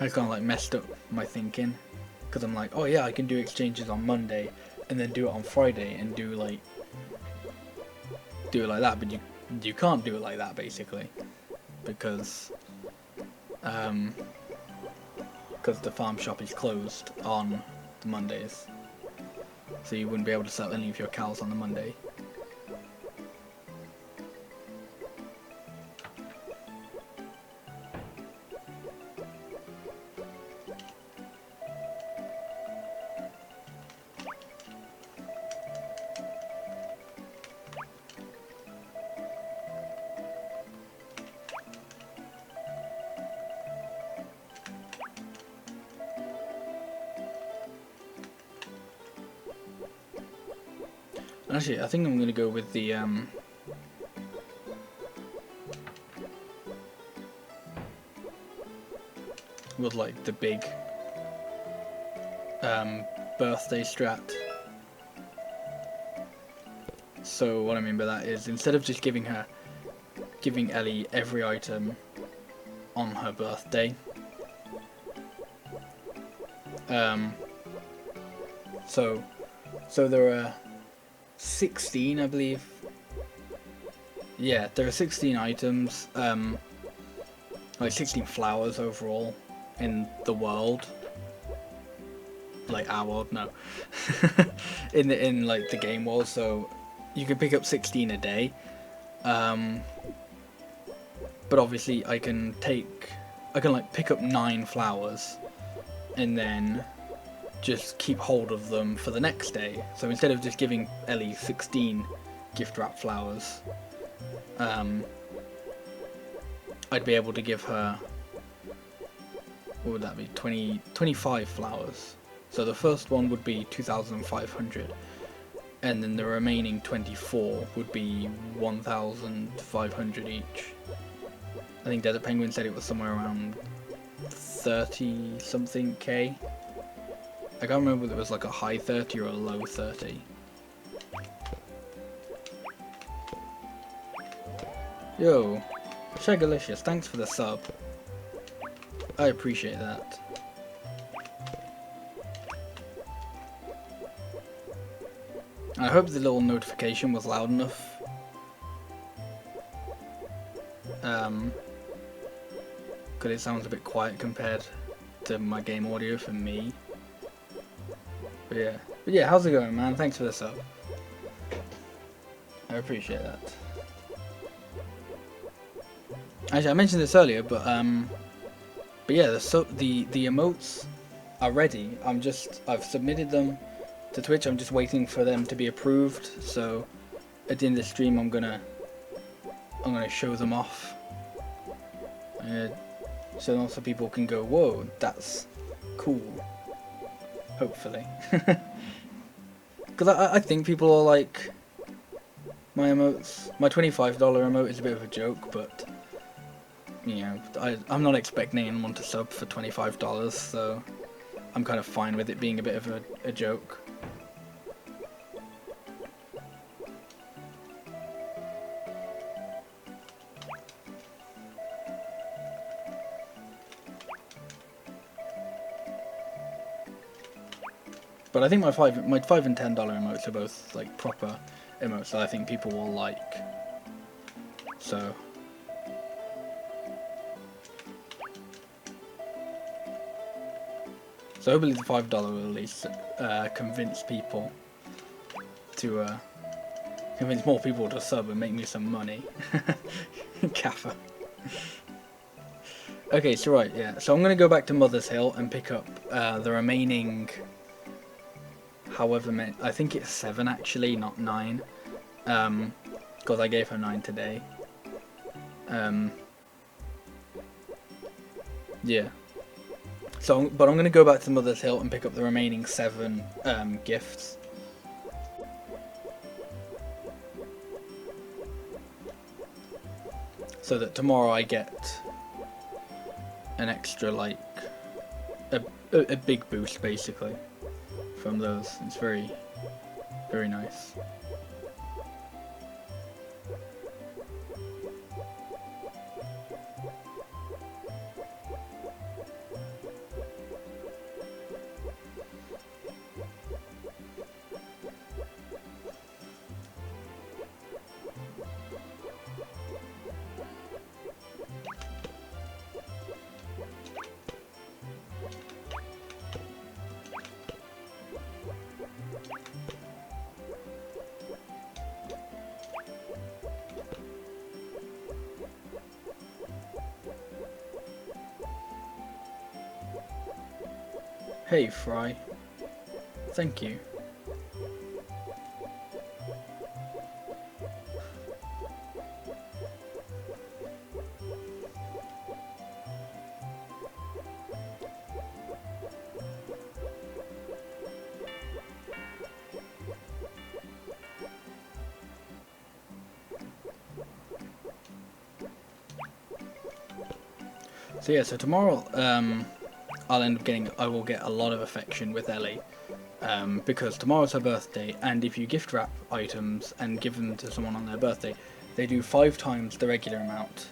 I kind of like messed up my thinking, because I'm like, oh yeah, I can do exchanges on Monday and then do it on Friday and do it like that, but you can't do it like that, basically, because the farm shop is closed on the Mondays, so you wouldn't be able to sell any of your cows on the Monday. Actually, I think I'm going to go with the like the big birthday strat. So what I mean by that is, instead of just giving Elli every item on her birthday, so there are 16, I believe. Yeah, there are 16 items, like 16 flowers overall in the world. Like our world, no. in like the game world, so you can pick up 16 a day. But obviously I can like pick up 9 flowers and then just keep hold of them for the next day. So instead of just giving Elli 16 gift wrap flowers, I'd be able to give her, what would that be, 25 flowers. So the first one would be 2,500, and then the remaining 24 would be 1,500 each. I think Desert Penguin said it was somewhere around 30 something K. I can't remember whether it was like a high 30 or a low 30. Yo, Shagalicious, thanks for the sub. I appreciate that. I hope the little notification was loud enough. Because it sounds a bit quiet compared to my game audio for me. But yeah, how's it going, man? Thanks for the sub. I appreciate that. Actually, I mentioned this earlier, but yeah, the emotes are ready. I've submitted them to Twitch. I'm just waiting for them to be approved. So at the end of the stream, I'm gonna show them off. So also people can go, whoa, that's cool. Hopefully. Because I think people are like, my emotes, my $25 emote is a bit of a joke, but you know, I'm not expecting anyone to sub for $25, so I'm kind of fine with it being a bit of a joke. But I think my $5 and $10 emotes are both like proper emotes that I think people will like. So hopefully the $5 will at least convince people to convince more people to sub and make me some money. Gaffer. Okay, so right, yeah. So I'm gonna go back to Mother's Hill and pick up the remaining, however many. I think it's 7 actually, not 9. Because I gave her 9 today. Yeah. So, but I'm gonna go back to Mother's Hill and pick up the remaining 7 gifts. So that tomorrow I get an extra, like, a big boost basically from those. It's very, very nice. Hey, Fry. Thank you. So yeah, so tomorrow, I'll end up I will get a lot of affection with Ellie, because tomorrow's her birthday, and if you gift wrap items and give them to someone on their birthday, they do 5 times the regular amount.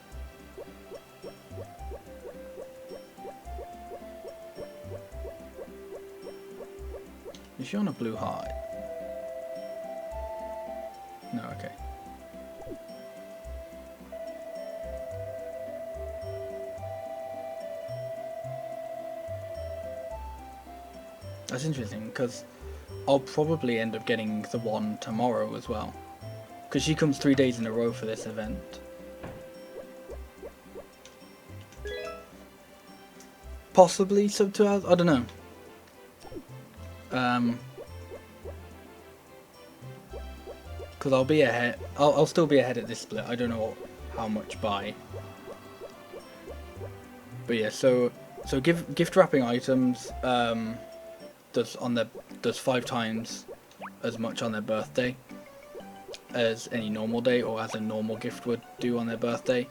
Is she on a blue heart? No, okay. That's interesting, because I'll probably end up getting the one tomorrow as well. Because she comes 3 days in a row for this event. Possibly sub 2 hours? I don't know. Because I'll be ahead. I'll still be ahead at this split. I don't know how much by. But yeah, so gift wrapping items does 5 times as much on their birthday as any normal day, or as a normal gift would do on their birthday.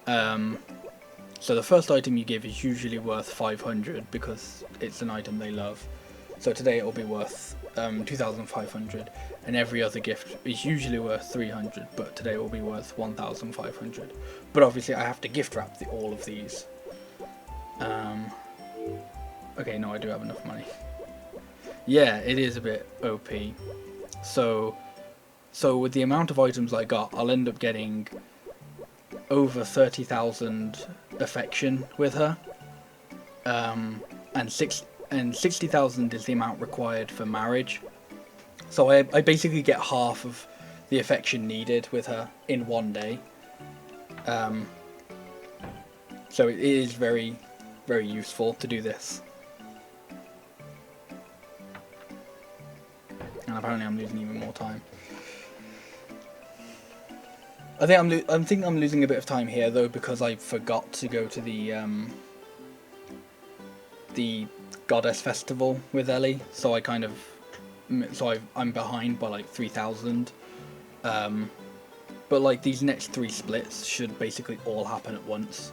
So the first item you give is usually worth 500 because it's an item they love. So today it will be worth 2,500, and every other gift is usually worth 300, but today it will be worth 1,500. But obviously I have to gift wrap all of these. Okay, no, I do have enough money. Yeah, it is a bit OP. So with the amount of items I got, I'll end up getting over 30,000 affection with her, and 60,000 is the amount required for marriage. So I basically get half of the affection needed with her in one day. So it is very, very useful to do this. And apparently I'm losing even more time. I think I'm losing a bit of time here though, because I forgot to go to the Goddess Festival with Ellie, so I'm behind by like 3,000. But like these next 3 splits should basically all happen at once.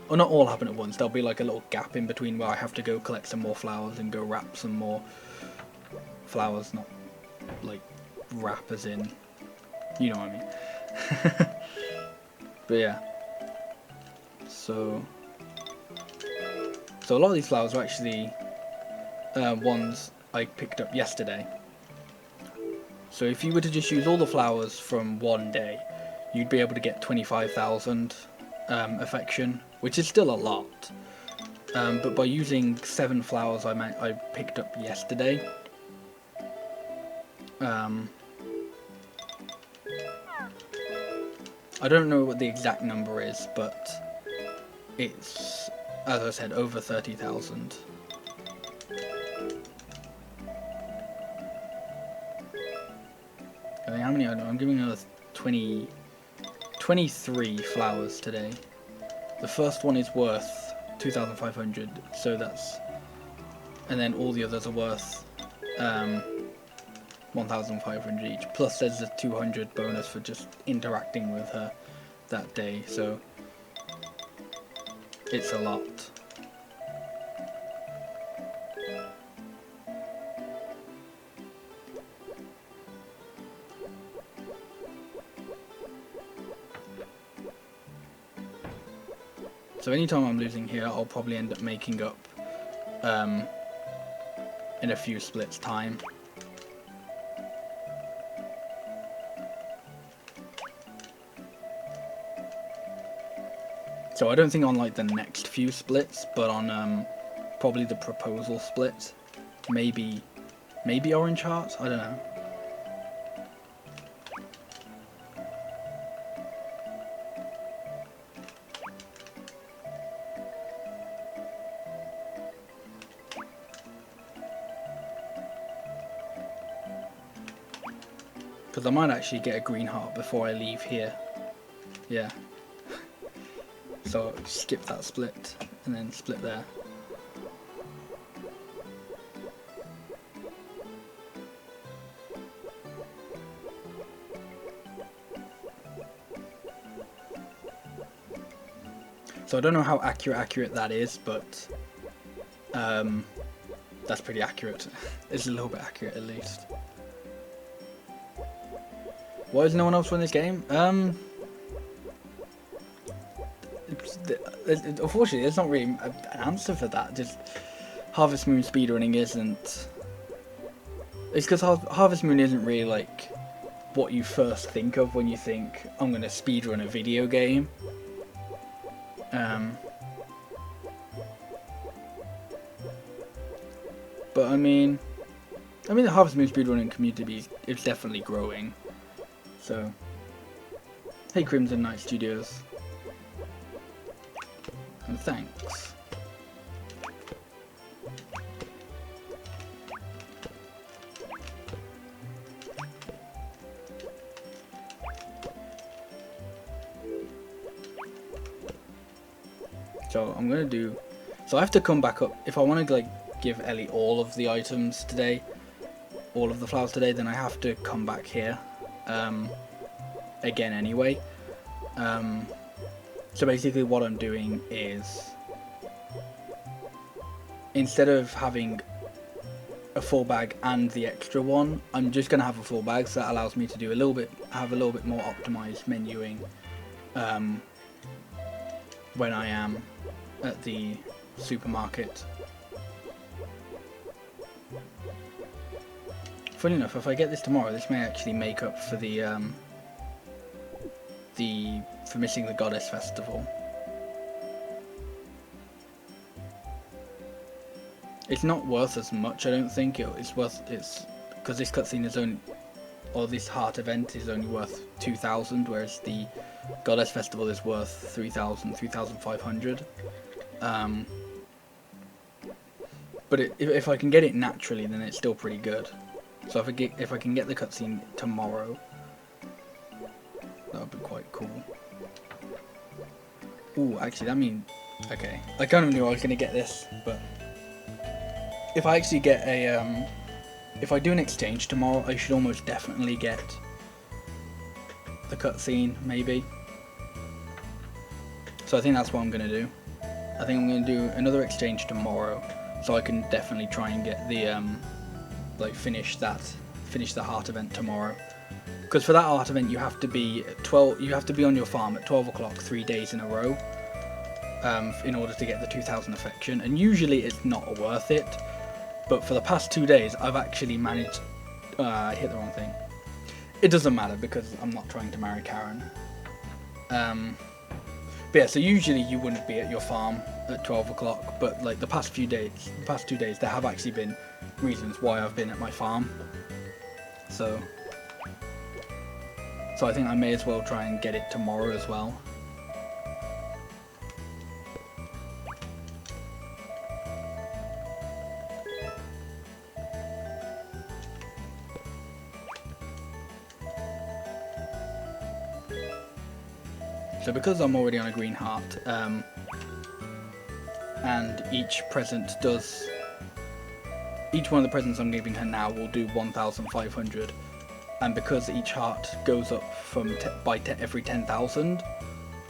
Or not all happen at once. There'll be like a little gap in between where I have to go collect some more flowers and go wrap some more flowers, not like wrap as in, you know what I mean. But yeah, so a lot of these flowers are actually ones I picked up yesterday. So if you were to just use all the flowers from one day, you'd be able to get 25,000 affection, which is still a lot. But by using 7 flowers I picked up yesterday, I don't know what the exact number is, but it's, as I said, over 30,000. I think how many I know? I'm giving another 23 flowers today. The first one is worth 2,500, so that's, and then all the others are worth 1,500 each. Plus there's a 200 bonus for just interacting with her that day, so it's a lot. So anytime I'm losing here, I'll probably end up making up in a few splits time. So I don't think on like the next few splits, but on probably the proposal split, maybe orange hearts, I don't know. Because I might actually get a green heart before I leave here. Yeah. So skip that split and then split there. So I don't know how accurate that is, but that's pretty accurate. It's a little bit accurate at least. Why does no one else win this game? Unfortunately, there's not really an answer for that. Just Harvest Moon speedrunning isn't. It's because Harvest Moon isn't really like what you first think of when you think I'm gonna speedrun a video game. But I mean the Harvest Moon speedrunning community is definitely growing. So, hey Crimson Knight Studios, and thanks. So I'm gonna do. So I have to come back up if I want to like give Ellie all of the items today, all of the flowers today. Then I have to come back here. Again anyway. So basically what I'm doing is, instead of having a full bag and the extra one, I'm just going to have a full bag, so that allows me to do have a little bit more optimized menuing when I am at the supermarket. Funny enough, if I get this tomorrow, this may actually make up for for missing the Goddess Festival. It's not worth as much, I don't think. It's because this cutscene is only, or this heart event is only worth 2,000, whereas the Goddess Festival is worth 3,000, 3,500. But if I can get it naturally, then it's still pretty good. So if I can get the cutscene tomorrow, that would be quite cool. Ooh, actually that means, okay, I kind of knew I was going to get this, but if I actually get a, if I do an exchange tomorrow, I should almost definitely get the cutscene, maybe. So I think that's what I'm going to do. I think I'm going to do another exchange tomorrow, so I can definitely try and get the, like finish the heart event tomorrow. Because for that art event, you have to be on your farm at 12 o'clock 3 days in a row in order to get the 2,000 affection, and usually it's not worth it. But for the past 2 days, I've actually managed. I hit the wrong thing. It doesn't matter because I'm not trying to marry Karen. But yeah, so usually you wouldn't be at your farm at 12 o'clock, but like the past 2 days, there have actually been reasons why I've been at my farm. So I think I may as well try and get it tomorrow as well. So because I'm already on a green heart, and each one of the presents I'm giving her now will do 1,500, and because each heart goes up from every 10,000,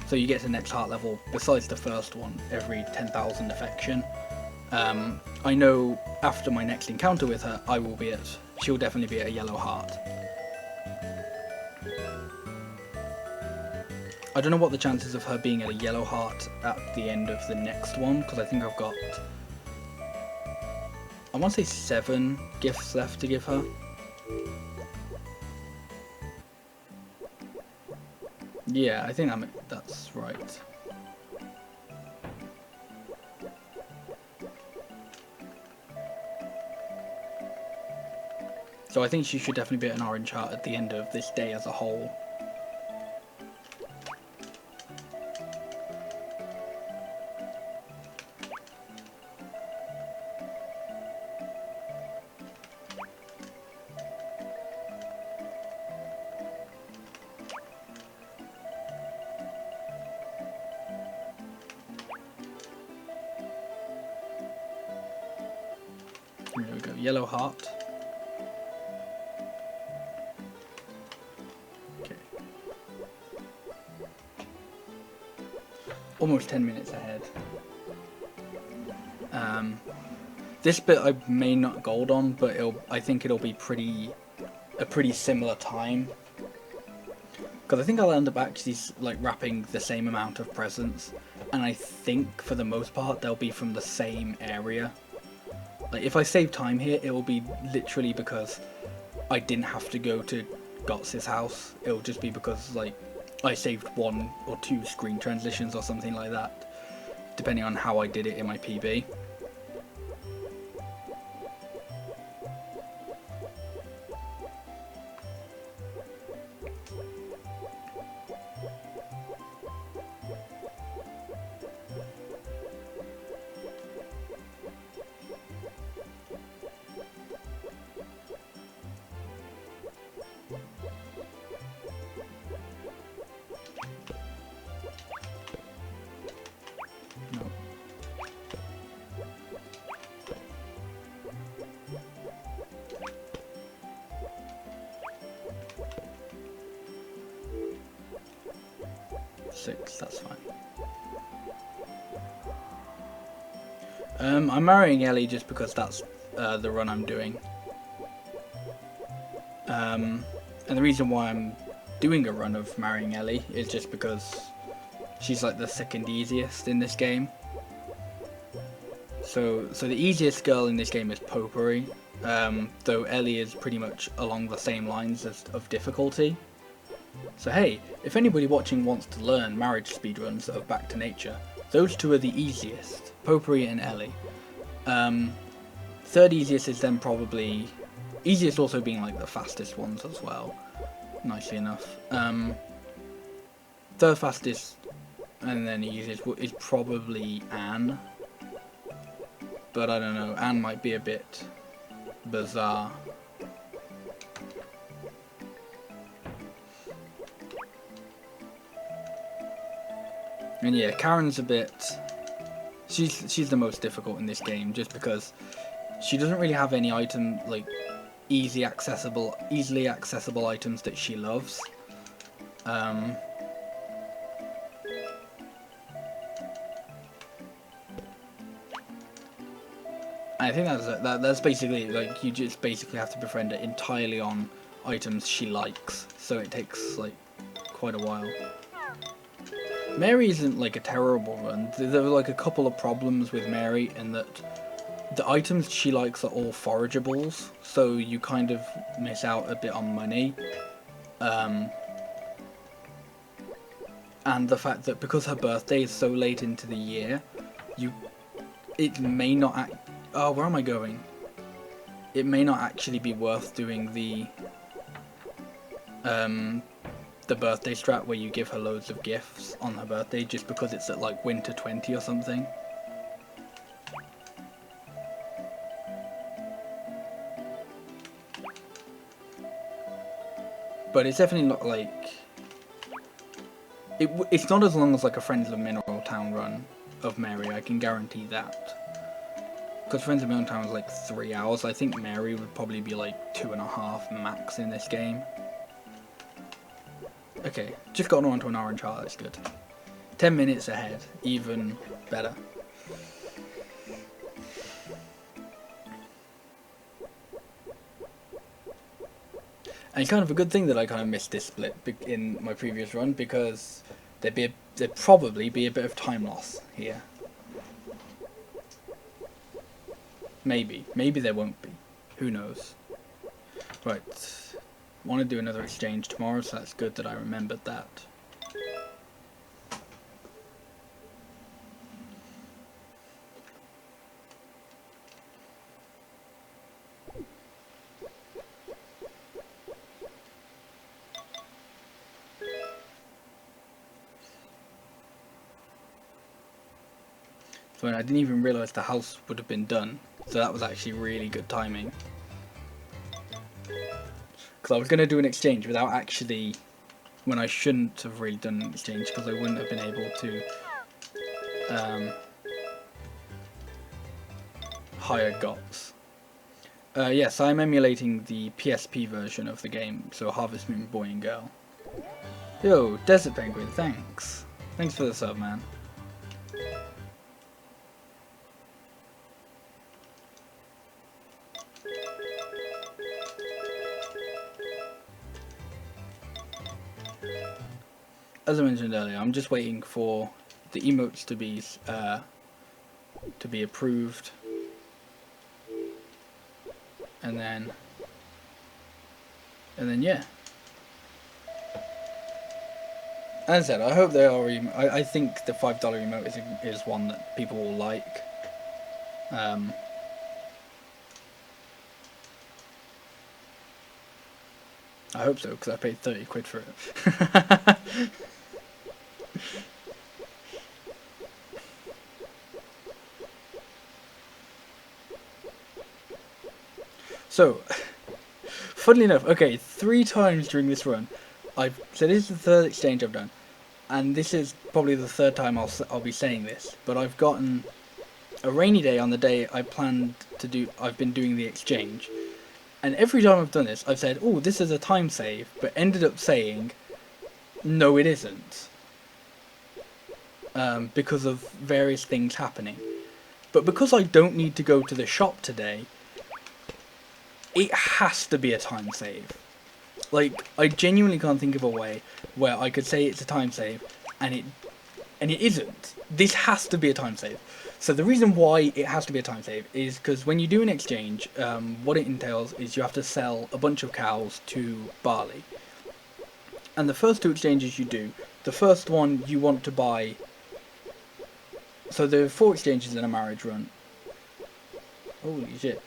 so you get to the next heart level besides the first one every 10,000 affection. I know after my next encounter with her, she'll definitely be at a yellow heart. I don't know what the chances of her being at a yellow heart at the end of the next one, because I think I've got, I want to say 7 gifts left to give her. Yeah, I think that's right. So I think she should definitely be at an orange heart at the end of this day as a whole. There we go, yellow heart. Okay. Almost 10 minutes ahead. This bit I may not gold on, but I think it'll be a pretty similar time. Because I think I'll end up actually like wrapping the same amount of presents, and I think for the most part they'll be from the same area. Like if I save time here, it will be literally because I didn't have to go to Gotz's house. It'll just be because like I saved 1 or 2 screen transitions or something like that, depending on how I did it in my PB. That's fine. I'm marrying Elli just because that's the run I'm doing. And the reason why I'm doing a run of marrying Elli is just because she's like the second easiest in this game. So the easiest girl in this game is Potpourri, though Elli is pretty much along the same lines of difficulty. So hey, if anybody watching wants to learn marriage speedruns of Back to Nature, those two are the easiest, Potpourri and Elli. Third easiest is then probably, easiest also being like the fastest ones as well, nicely enough. Third fastest and then easiest is probably Anne, but I don't know, Anne might be a bit bizarre. And yeah, Karen's a bit, she's the most difficult in this game just because she doesn't really have any item, like easily accessible items that she loves. I think that's basically, like, you just basically have to befriend her entirely on items she likes, so it takes like quite a while. Mary isn't like a terrible run. There were like a couple of problems with Mary in that the items she likes are all forageables, so you kind of miss out a bit on money. And the fact that because her birthday is so late into the year, it may not oh, where am I going? It may not actually be worth doing the birthday strat where you give her loads of gifts on her birthday just because it's at like winter 20 or something. But it's definitely not like... It's not as long as like a Friends of Mineral Town run of Mary, I can guarantee that. Because Friends of Mineral Town was like 3 hours, I think Mary would probably be like 2.5 max in this game. Okay, just gotten on to an orange heart, that's good. 10 minutes ahead, even better. And it's kind of a good thing that I kind of missed this split in my previous run, because there'd probably be a bit of time loss here. Maybe there won't be. Who knows? Right, I want to do another exchange tomorrow, so that's good that I remembered that. So I didn't even realise the house would have been done, so that was actually really good timing. Because I was going to do an exchange without actually, when I shouldn't have really done an exchange, because I wouldn't have been able to hire GOTS. Yes, I'm emulating the PSP version of the game, so Harvest Moon Boy and Girl. Yo, Desert Penguin, thanks. Thanks for the sub, man. As I mentioned earlier, I'm just waiting for the emotes to be approved, and then yeah. As I said, I hope they are. I think the $5 emote is one that people will like. I hope so, because I paid 30 quid for it. So, funnily enough, okay, 3 times during this run, so this is the 3rd exchange I've done, and this is probably the 3rd time I'll be saying this, but I've gotten a rainy day on the day I've been doing the exchange, and every time I've done this, I've said, oh, this is a time save, but ended up saying, no, it isn't, because of various things happening. But because I don't need to go to the shop today, it has to be a time save. Like, I genuinely can't think of a way where I could say it's a time save and it isn't. This has to be a time save. So the reason why it has to be a time save is because when you do an exchange, what it entails is you have to sell a bunch of cows to Barley. And the first 2 exchanges you do, the first one you want to buy... So there are 4 exchanges in a marriage run. Holy shit.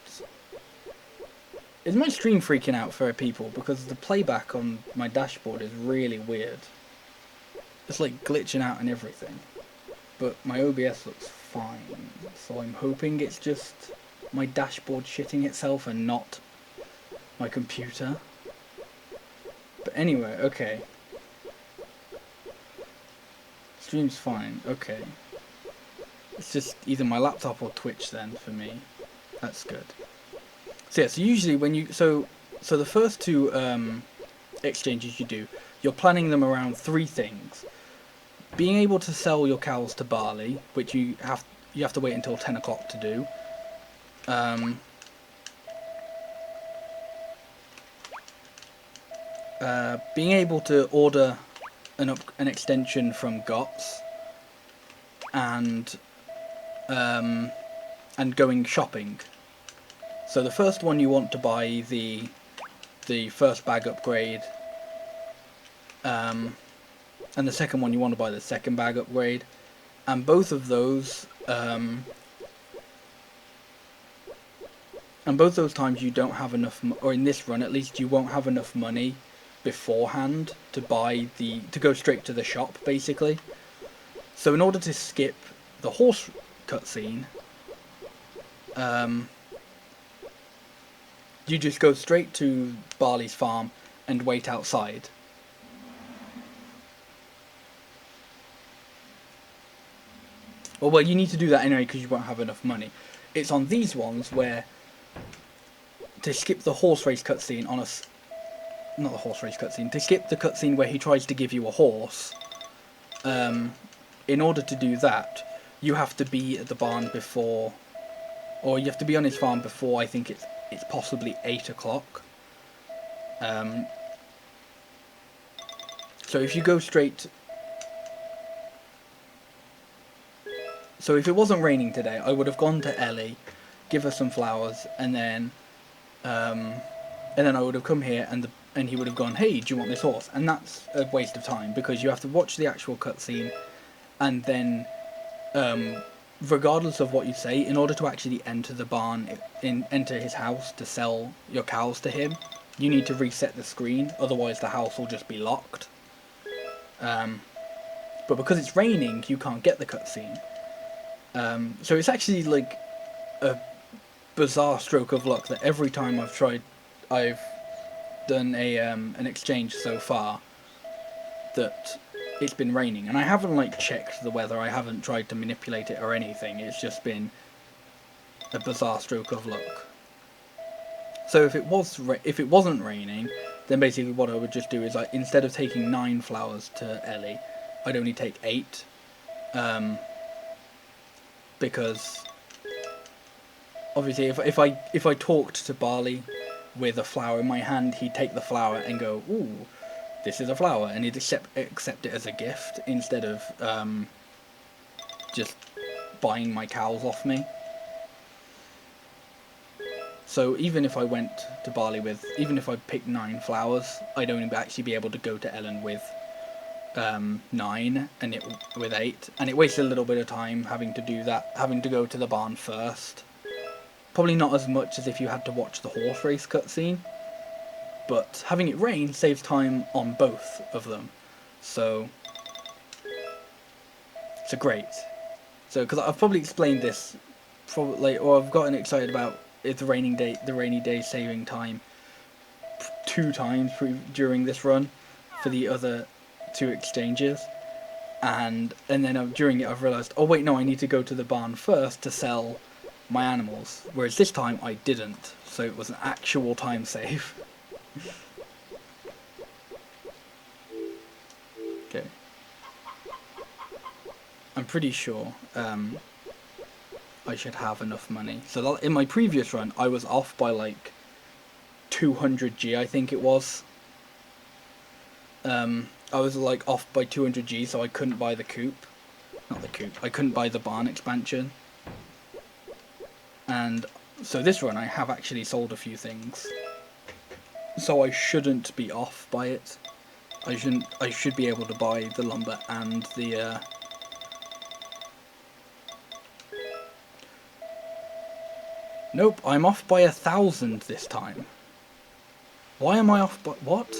Is my stream freaking out for people? Because the playback on my dashboard is really weird. It's like glitching out and everything. But my OBS looks fine. So I'm hoping it's just my dashboard shitting itself and not my computer. But anyway, okay. Stream's fine, okay. It's just either my laptop or Twitch then for me. That's good. So yeah, so usually when you so the first 2 exchanges you do, you're planning them around 3 things: being able to sell your cows to Barley, which you have to wait until 10 o'clock to do. Being able to order an extension from GOTS, and and going shopping. So the first one you want to buy the first bag upgrade, and the second one you want to buy the second bag upgrade, and both of those times you don't have enough, or in this run at least, you won't have enough money beforehand to go straight to the shop, basically. So in order to skip the horse cutscene, you just go straight to Barley's farm and wait outside. Well, you need to do that anyway because you won't have enough money. It's on these ones where, to skip the horse race cutscene on not the horse race cutscene, to skip the cutscene where he tries to give you a horse, in order to do that, you have to be at the barn before, or you have to be on his farm before, I think it's possibly 8 o'clock. So if you go straight... So if it wasn't raining today, I would have gone to Elli, give her some flowers, and then I would have come here, and he would have gone, "Hey, do you want this horse?" And that's a waste of time, because you have to watch the actual cutscene, and then, regardless of what you say, in order to actually enter the barn, enter his house to sell your cows to him, you need to reset the screen, otherwise the house will just be locked. But because it's raining, you can't get the cutscene. So it's actually like a bizarre stroke of luck that every time I've done an exchange so far, that it's been raining, and I haven't like checked the weather. I haven't tried to manipulate it or anything. It's just been a bizarre stroke of luck. So if it wasn't raining, then basically what I would just do is, instead of taking 9 flowers to Elli, I'd only take 8. Because obviously if I talked to Barley with a flower in my hand, he'd take the flower and go, "Ooh, this is a flower," and he'd accept it as a gift instead of just buying my cows off me. So even if I went to Barley even if I picked 9 flowers, I'd only actually be able to go to Ellen with 9 and with 8, and it wasted a little bit of time having to do that, having to go to the barn first. Probably not as much as if you had to watch the horse race cutscene, but having it rain saves time on both of them. So great. So because I've probably explained this, or I've gotten excited about the rainy day saving time 2 times during this run for the other 2 exchanges, and then during it I've realised, oh wait, no, I need to go to the barn first to sell my animals, whereas this time I didn't, so it was an actual time save. Okay. I'm pretty sure I should have enough money. So in my previous run, I was off by like 200G, I think it was. I was like off by 200G, so I couldn't buy the coop. Not the coop. I couldn't buy the barn expansion. And so this run, I have actually sold a few things. So I shouldn't be off by it. I should be able to buy the lumber and the Nope, I'm off by 1,000 this time. Why am I off by... what?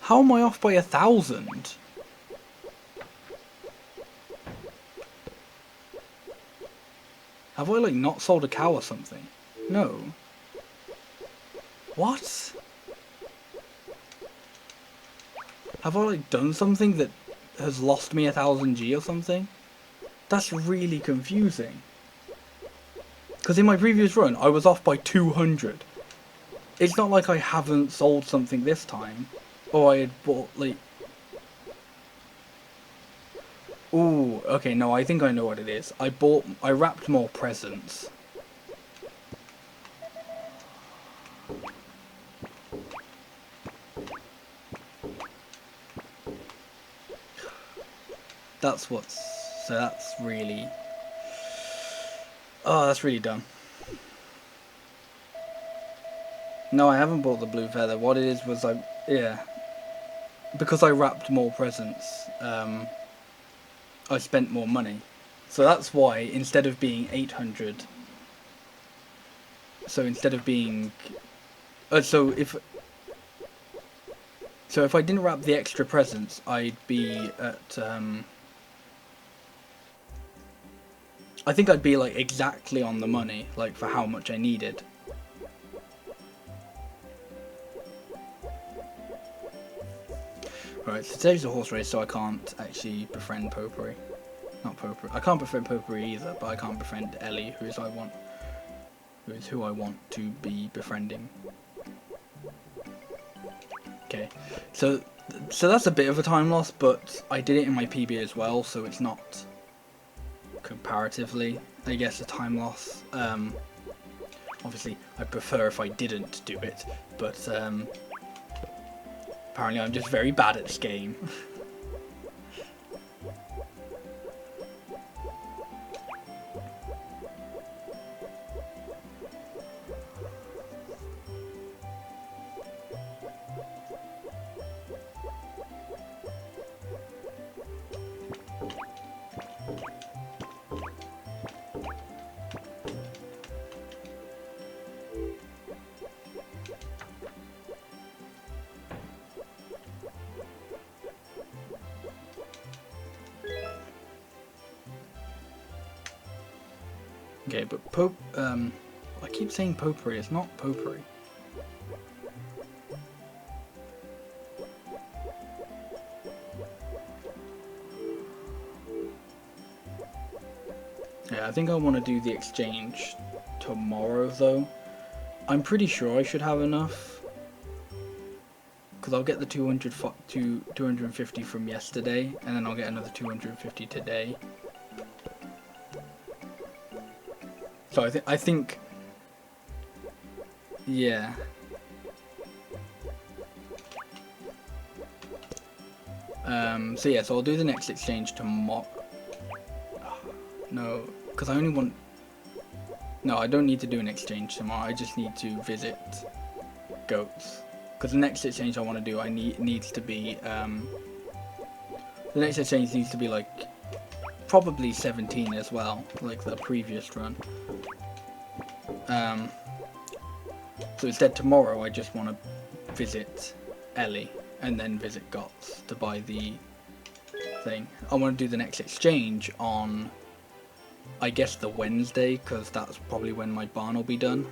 How am I off by 1,000? Have I, like, not sold a cow or something? No. What? Have I, like, done something that has lost me 1,000G or something? That's really confusing. Because in my previous run, I was off by 200. It's not like I haven't sold something this time. Or I had bought, like... Ooh, okay, no, I think I know what it is. I wrapped more presents. So that's really... Oh, that's really dumb. No, I haven't bought the blue feather. What it is was yeah, because I wrapped more presents, I spent more money. So that's why instead of being 800, so instead of being, so if I didn't wrap the extra presents, I'd be at, I think I'd be like exactly on the money, like for how much I needed. Right, so today's a horse race, so I can't actually befriend Potpourri. Not Potpourri. I can't befriend Potpourri either, but I can't befriend Elli, who is who I want to be befriending. Okay, so that's a bit of a time loss, but I did it in my PB as well, so it's not comparatively, I guess, a time loss. Obviously, I prefer if I didn't do it, but apparently I'm just very bad at this game. Okay, but I keep saying Potpourri, it's not Potpourri. Yeah, I think I want to do the exchange tomorrow, though. I'm pretty sure I should have enough, because I'll get the 250 from yesterday, and then I'll get another 250 today. So I think, yeah. So yeah, so I'll do the next exchange tomorrow. No, because I only want. No, I don't need to do an exchange tomorrow. I just need to visit goats. Because the next exchange I want to do, needs to be the next exchange needs to be like probably 17 as well, like the previous run. So instead tomorrow I just want to visit Elli and then visit Gots to buy the thing. I want to do the next exchange on, I guess, the Wednesday, because that's probably when my barn will be done.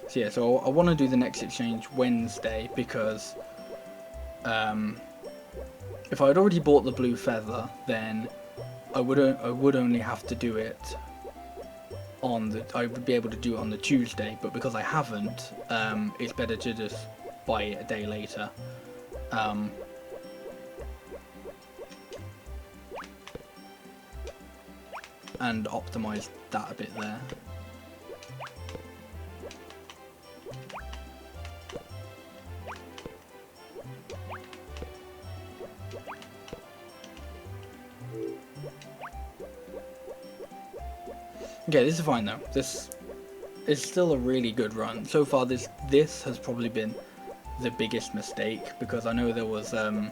So yeah, so I want to do the next exchange Wednesday, because if I had already bought the blue feather, then I would only have to do it on the. I would be able to do it on the Tuesday, but because I haven't, it's better to just buy it a day later. And optimize that a bit there. Okay, this is fine though. This is still a really good run. So far this has probably been the biggest mistake, because I know there was the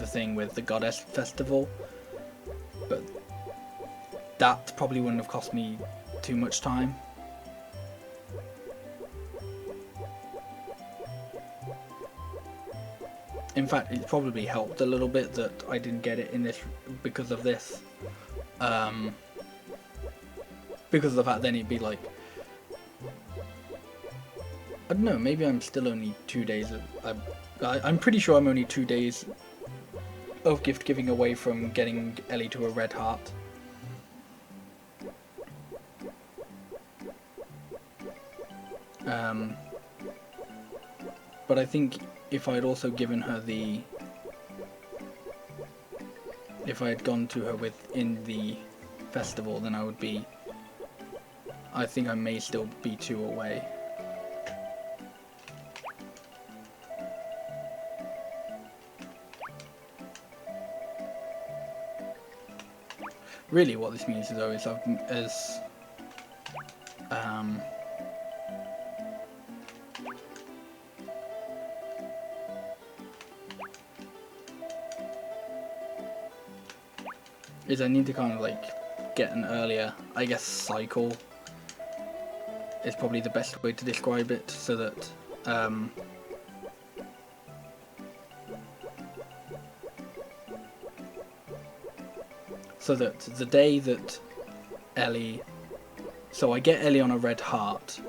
thing with the Goddess Festival, but that probably wouldn't have cost me too much time. In fact, it probably helped a little bit that I didn't get it in this because of this. Because of the fact then it'd be like, I don't know, maybe I'm still only 2 days. I'm pretty sure I'm only 2 days of gift giving away from getting Elli to a red heart. But I think if I'd also given her the, if I had gone to her within the festival, then I would be I think I may still be 2 away. Really what this means though is I need to kind of like get an earlier, I guess, cycle is probably the best way to describe it, so that the day that Elli, so I get Elli on a red heart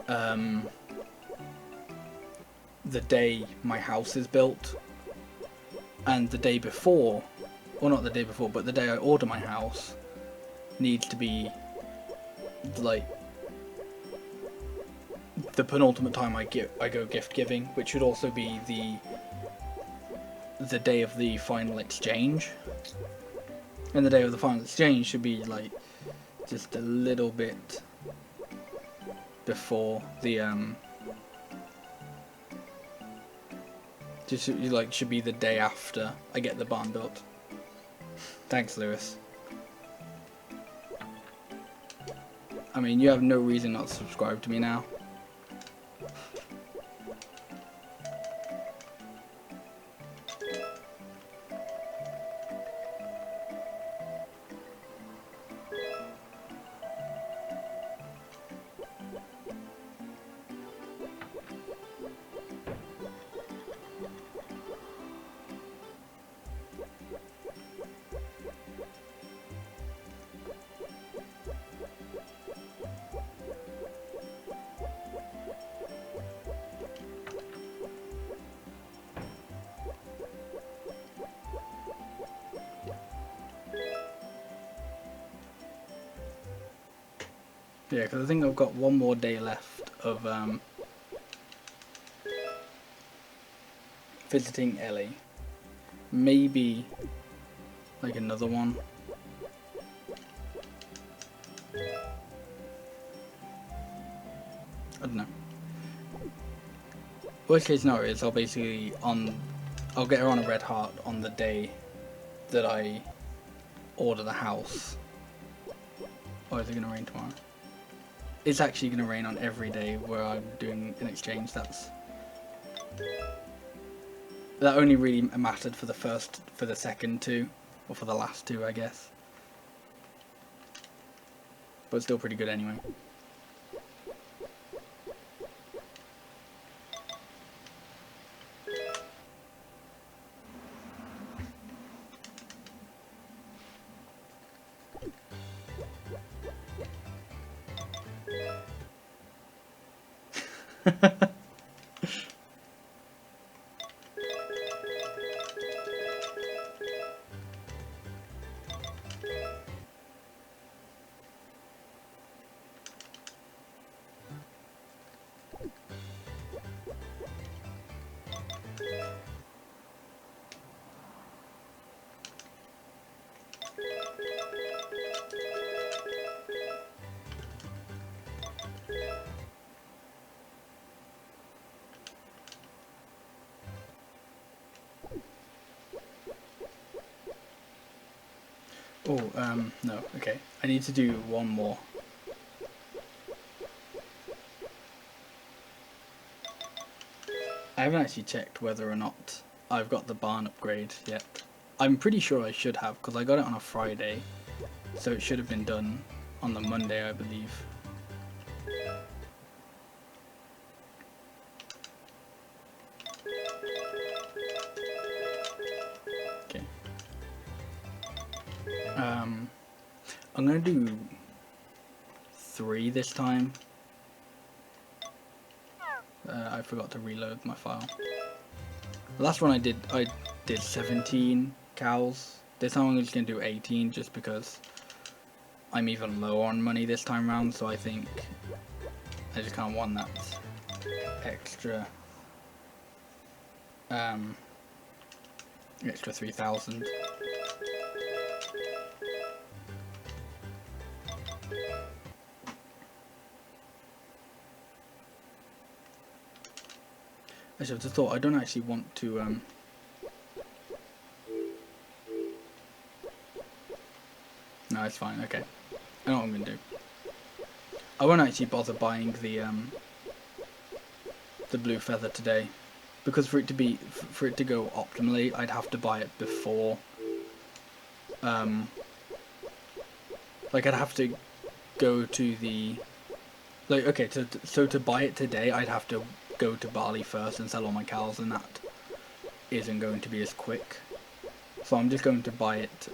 the day my house is built, and the day before, or not the day before, but the day I order my house needs to be like the penultimate time I go gift giving, which should also be the day of the final exchange. And the day of the final exchange should be like just a little bit before the should be the day after I get the barn built. Thanks, Lewis. I mean, you have no reason not to subscribe to me now. Yeah, because I think I've got one more day left of visiting Elli. Maybe like another one. I don't know. Worst case scenario is I'll get her on a red heart on the day that I order the house. Or is it gonna rain tomorrow? It's actually going to rain on every day where I'm doing an exchange. That only really mattered for the second 2, or for the last 2, I guess. But still pretty good anyway. Oh, no, okay. I need to do one more. I haven't actually checked whether or not I've got the barn upgrade yet. I'm pretty sure I should have, because I got it on a Friday, so it should have been done on the Monday, I believe. Okay. I'm gonna do 3 this time. I forgot to reload my file. The last one I did 17 cows. This time I'm just gonna do 18, just because I'm even lower on money this time around. So I think I just kind of want that extra, extra 3,000. Actually, I've just thought I don't actually want to. No, it's fine. Okay, I know what I'm gonna do. I won't actually bother buying the blue feather today, because for it to go optimally, I'd have to buy it before. Like I'd have to go to the okay. So to buy it today, I'd have to go to Bali first and sell all my cows, and that isn't going to be as quick. So I'm just going to buy it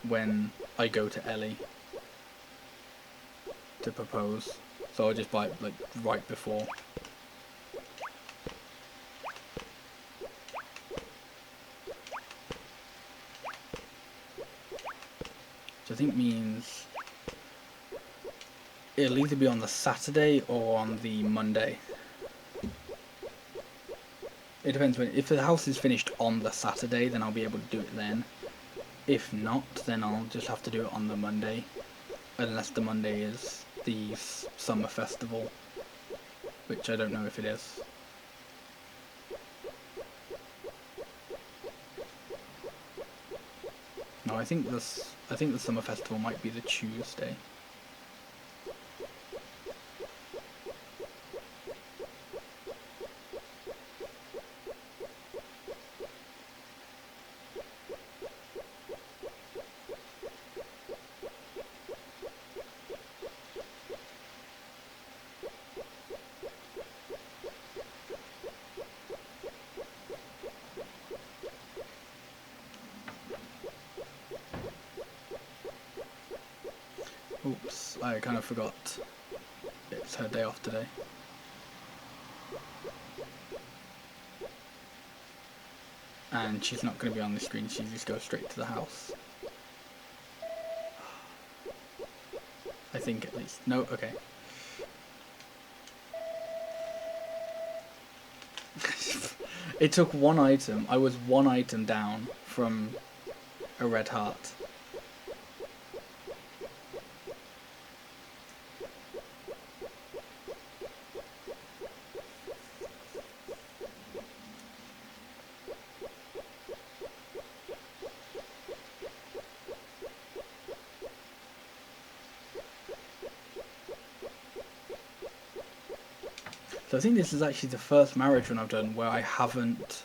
when I go to Elli to propose. So I'll just buy it like right before. Which I think means it'll either be on the Saturday or on the Monday. It depends when. If the house is finished on the Saturday, then I'll be able to do it then. If not, then I'll just have to do it on the Monday, unless the Monday is the summer festival, which I don't know if it is. No, I think the summer festival might be the Tuesday. Oops, I kind of forgot it's her day off today. And she's not going to be on the screen, she just goes straight to the house. I think at least. No, okay. It took one item. I was one item down from a red heart. So I think this is actually the first marriage one I've done where I haven't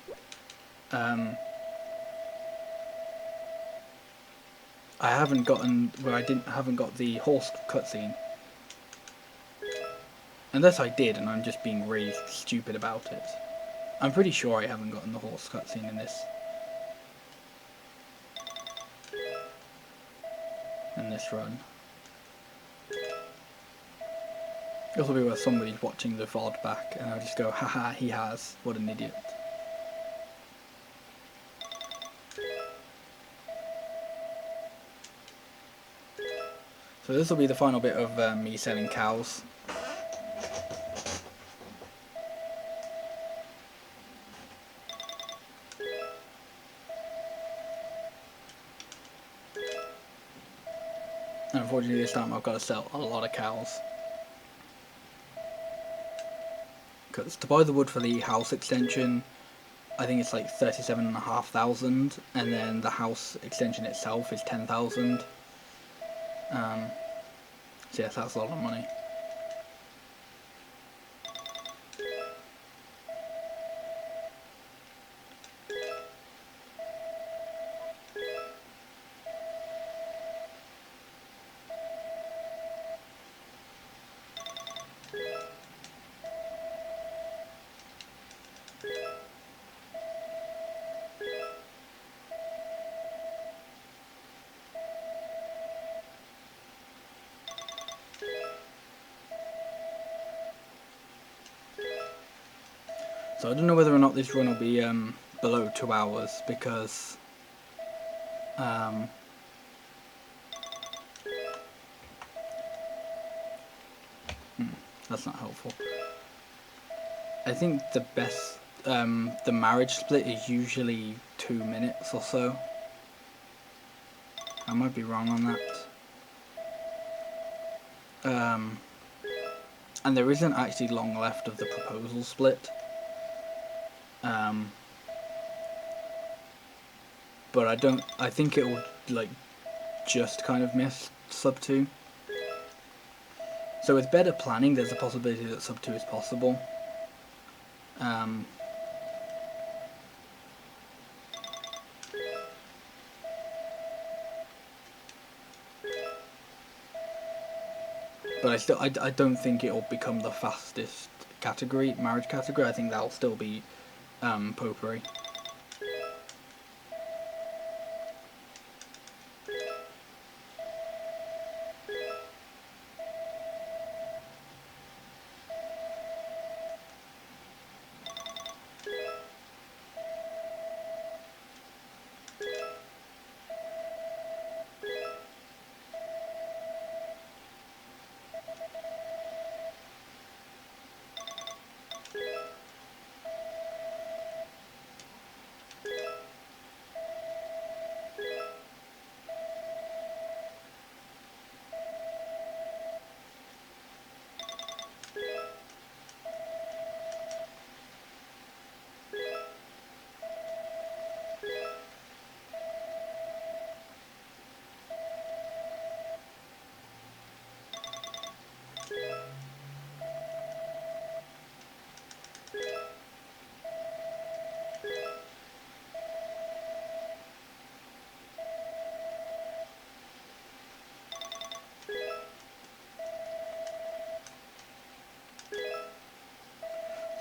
gotten where I haven't got the horse cutscene. Unless I did and I'm just being really stupid about it. I'm pretty sure I haven't gotten the horse cutscene in this run. This will be where somebody's watching the VOD back and I'll just go, haha, he has, what an idiot. So this will be the final bit of me selling cows. And unfortunately this time I've got to sell a lot of cows. Because to buy the wood for the house extension, I think it's like 37,500, and then the house extension itself is 10,000. So yes, that's a lot of money. So I don't know whether or not this run will be below 2 hours, because that's not helpful. I think the best, the marriage split is usually 2 minutes or so. I might be wrong on that. and there isn't actually long left of the proposal split. But I think it will like just kind of miss sub 2. So with better planning, there's a possibility that sub 2 is possible. But I don't think it'll become the fastest category, marriage category. I think that'll still be potpourri.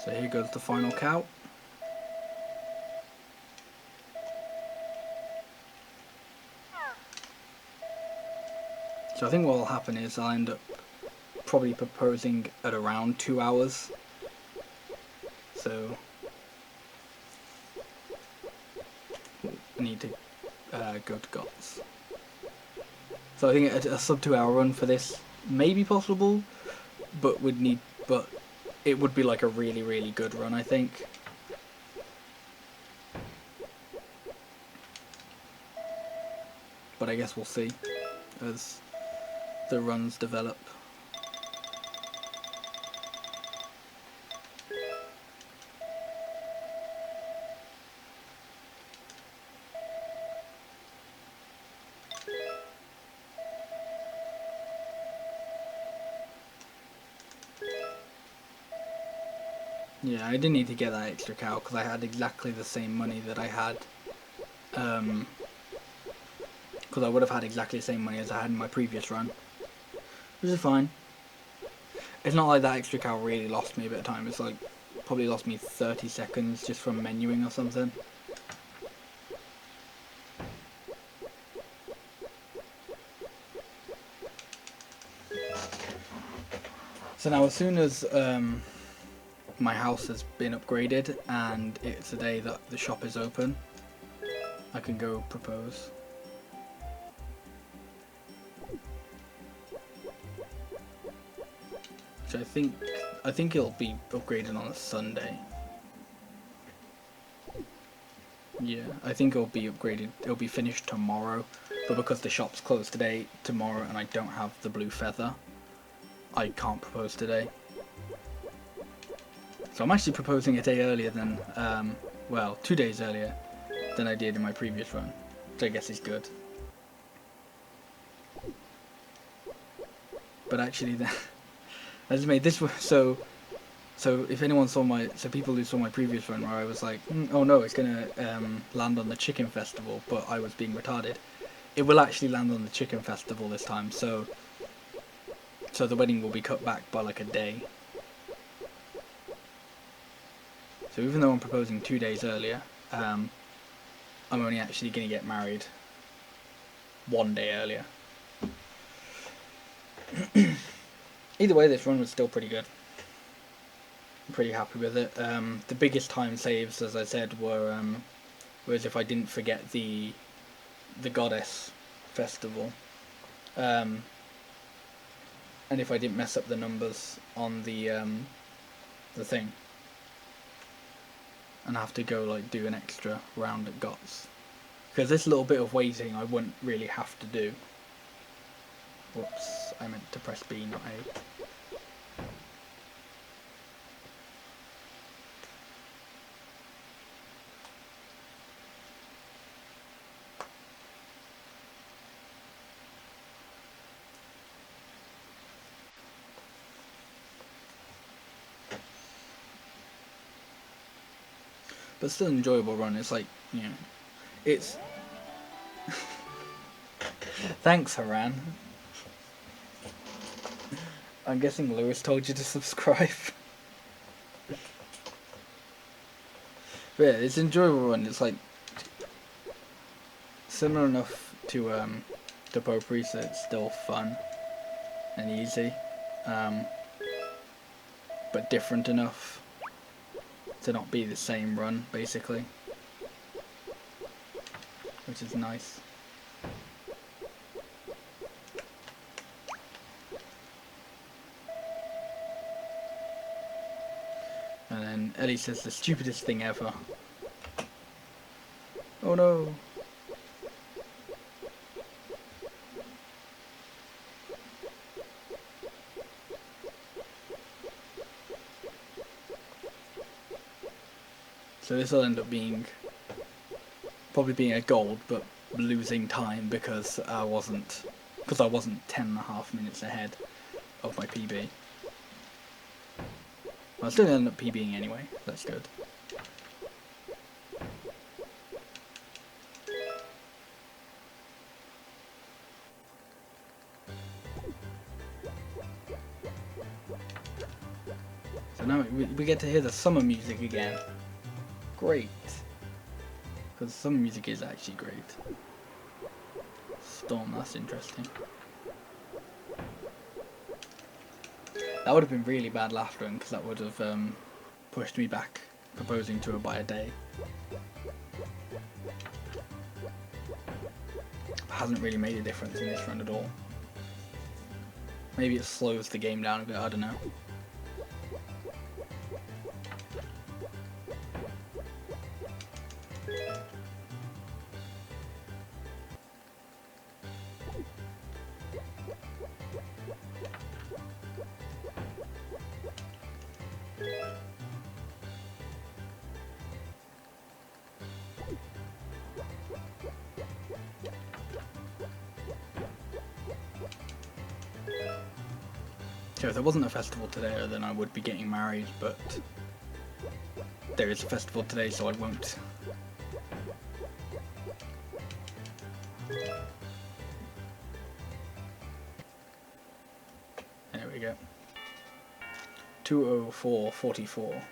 So here goes the final count. So I think what will happen is I'll end up probably proposing at around 2 hours. So I need to go to GOTS. So I think a sub 2 hour run for this may be possible, but it would be like a really, really good run, I think. But I guess we'll see as the runs develop. Yeah, I didn't need to get that extra cow because I had exactly the same money that I had. Because I would have had exactly the same money as I had in my previous run, which is fine. It's not like that extra cow really lost me a bit of time. It's like probably lost me 30 seconds just from menuing or something. So now as soon as my house has been upgraded and it's a day that the shop is open, I can go propose. So I think it'll be upgraded on a Sunday. Yeah, I think it'll be upgraded. It'll be finished tomorrow, but because the shop's closed today, tomorrow, and I don't have the blue feather, I can't propose today. So I'm actually proposing a day earlier than, well, 2 days earlier than I did in my previous run, which I guess is good. But actually, I just made this so if anyone saw people who saw my previous run where I was like, oh no, it's gonna land on the chicken festival, but I was being retarded. It will actually land on the chicken festival this time, so the wedding will be cut back by like a day. So even though I'm proposing 2 days earlier, I'm only actually going to get married 1 day earlier. Either way, this run was still pretty good. I'm pretty happy with it. The biggest time saves, as I said, was if I didn't forget the goddess festival, and if I didn't mess up the numbers on the thing, and have to go like do an extra round at GOTS, because this little bit of waiting I wouldn't really have to do. Whoops, I meant to press B, not A. but still an enjoyable run. It's like, you know, it's... Thanks, Haran. I'm guessing Lewis told you to subscribe. But yeah, it's an enjoyable run. It's like similar enough to Pro Priest that it's still fun and easy, but different enough to not be the same run, basically, which is nice. And then Ellie says the stupidest thing ever. Oh no! So this will end up being probably being a gold, but losing time because I wasn't 10.5 minutes ahead of my PB. I'll still end up PBing anyway. That's good. So now we get to hear the summer music again. Great. Because summer music is actually great. Storm, that's interesting. That would have been really bad laughter, because that would have pushed me back, proposing to her by a day. Hasn't really made a difference in this run at all. Maybe it slows the game down a bit, I don't know. So if there wasn't a festival today, then I would be getting married, but there is a festival today, so I won't. There we go. 204.44.